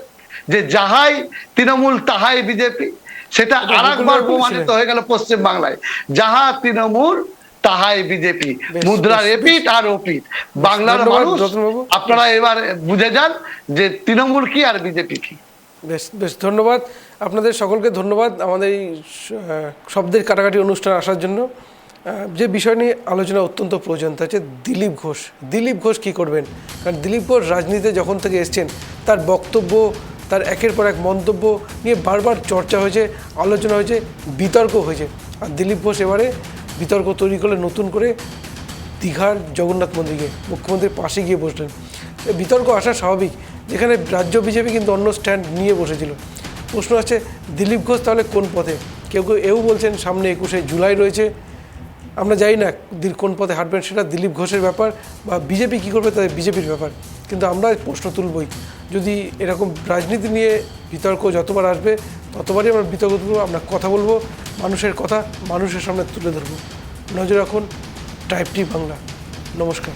যে যাহাই তৃণমূল তাহাই বিজেপি, সেটা আরেকবার প্রমাণিত হয়ে গেল পশ্চিম বাংলায়। যাহা তৃণমূল তাহাই বিজেপি, মুদ্রার এপিঠ আর ওপিঠ। বাংলার মানুষ আপনারা এবার বুঝে যান যে তৃণমূল কি আর বিজেপি কি। বেশ বেশ, ধন্যবাদ আপনাদের সকলকে। ধন্যবাদ আমাদের এই শব্দের কাটাকাটি অনুষ্ঠান আসার জন্য। যে বিষয় নিয়ে আলোচনা অত্যন্ত প্রয়োজন, তা হচ্ছে দিলীপ ঘোষ। দিলীপ ঘোষ কী করবেন? কারণ দিলীপ ঘোষ রাজনীতিতে যখন থেকে এসছেন, তার বক্তব্য, তার একের পর এক মন্তব্য নিয়ে বারবার চর্চা হয়েছে, আলোচনা হয়েছে, বিতর্ক হয়েছে। আর দিলীপ ঘোষ এবারে বিতর্ক তৈরি করলে নতুন করে দীঘার জগন্নাথ মন্দিরে মুখ্যমন্ত্রীর পাশে গিয়ে বসলেন। বিতর্ক আসা স্বাভাবিক, যেখানে রাজ্য বিজেপি কিন্তু অন্য স্ট্যান্ড নিয়ে বসেছিল। প্রশ্ন আছে দিলীপ ঘোষ তাহলে কোন পথে? কেউ কেউ এও বলছেন সামনে 21শে জুলাই রয়েছে, আমরা জানি না কোন পথে হাঁটবেন, সেটা দিলীপ ঘোষের ব্যাপার, বা বিজেপি কী করবে তাদের বিজেপির ব্যাপার। কিন্তু আমরা প্রশ্ন তুলবই, যদি এরকম রাজনীতি নিয়ে বিতর্ক যতবার আসবে ততবারই আমরা বিতর্ক তুলব, আমরা কথা বলবো, মানুষের কথা মানুষের সামনে তুলে ধরবো। নজর রাখুন ট্রাইব টিভি বাংলা। নমস্কার।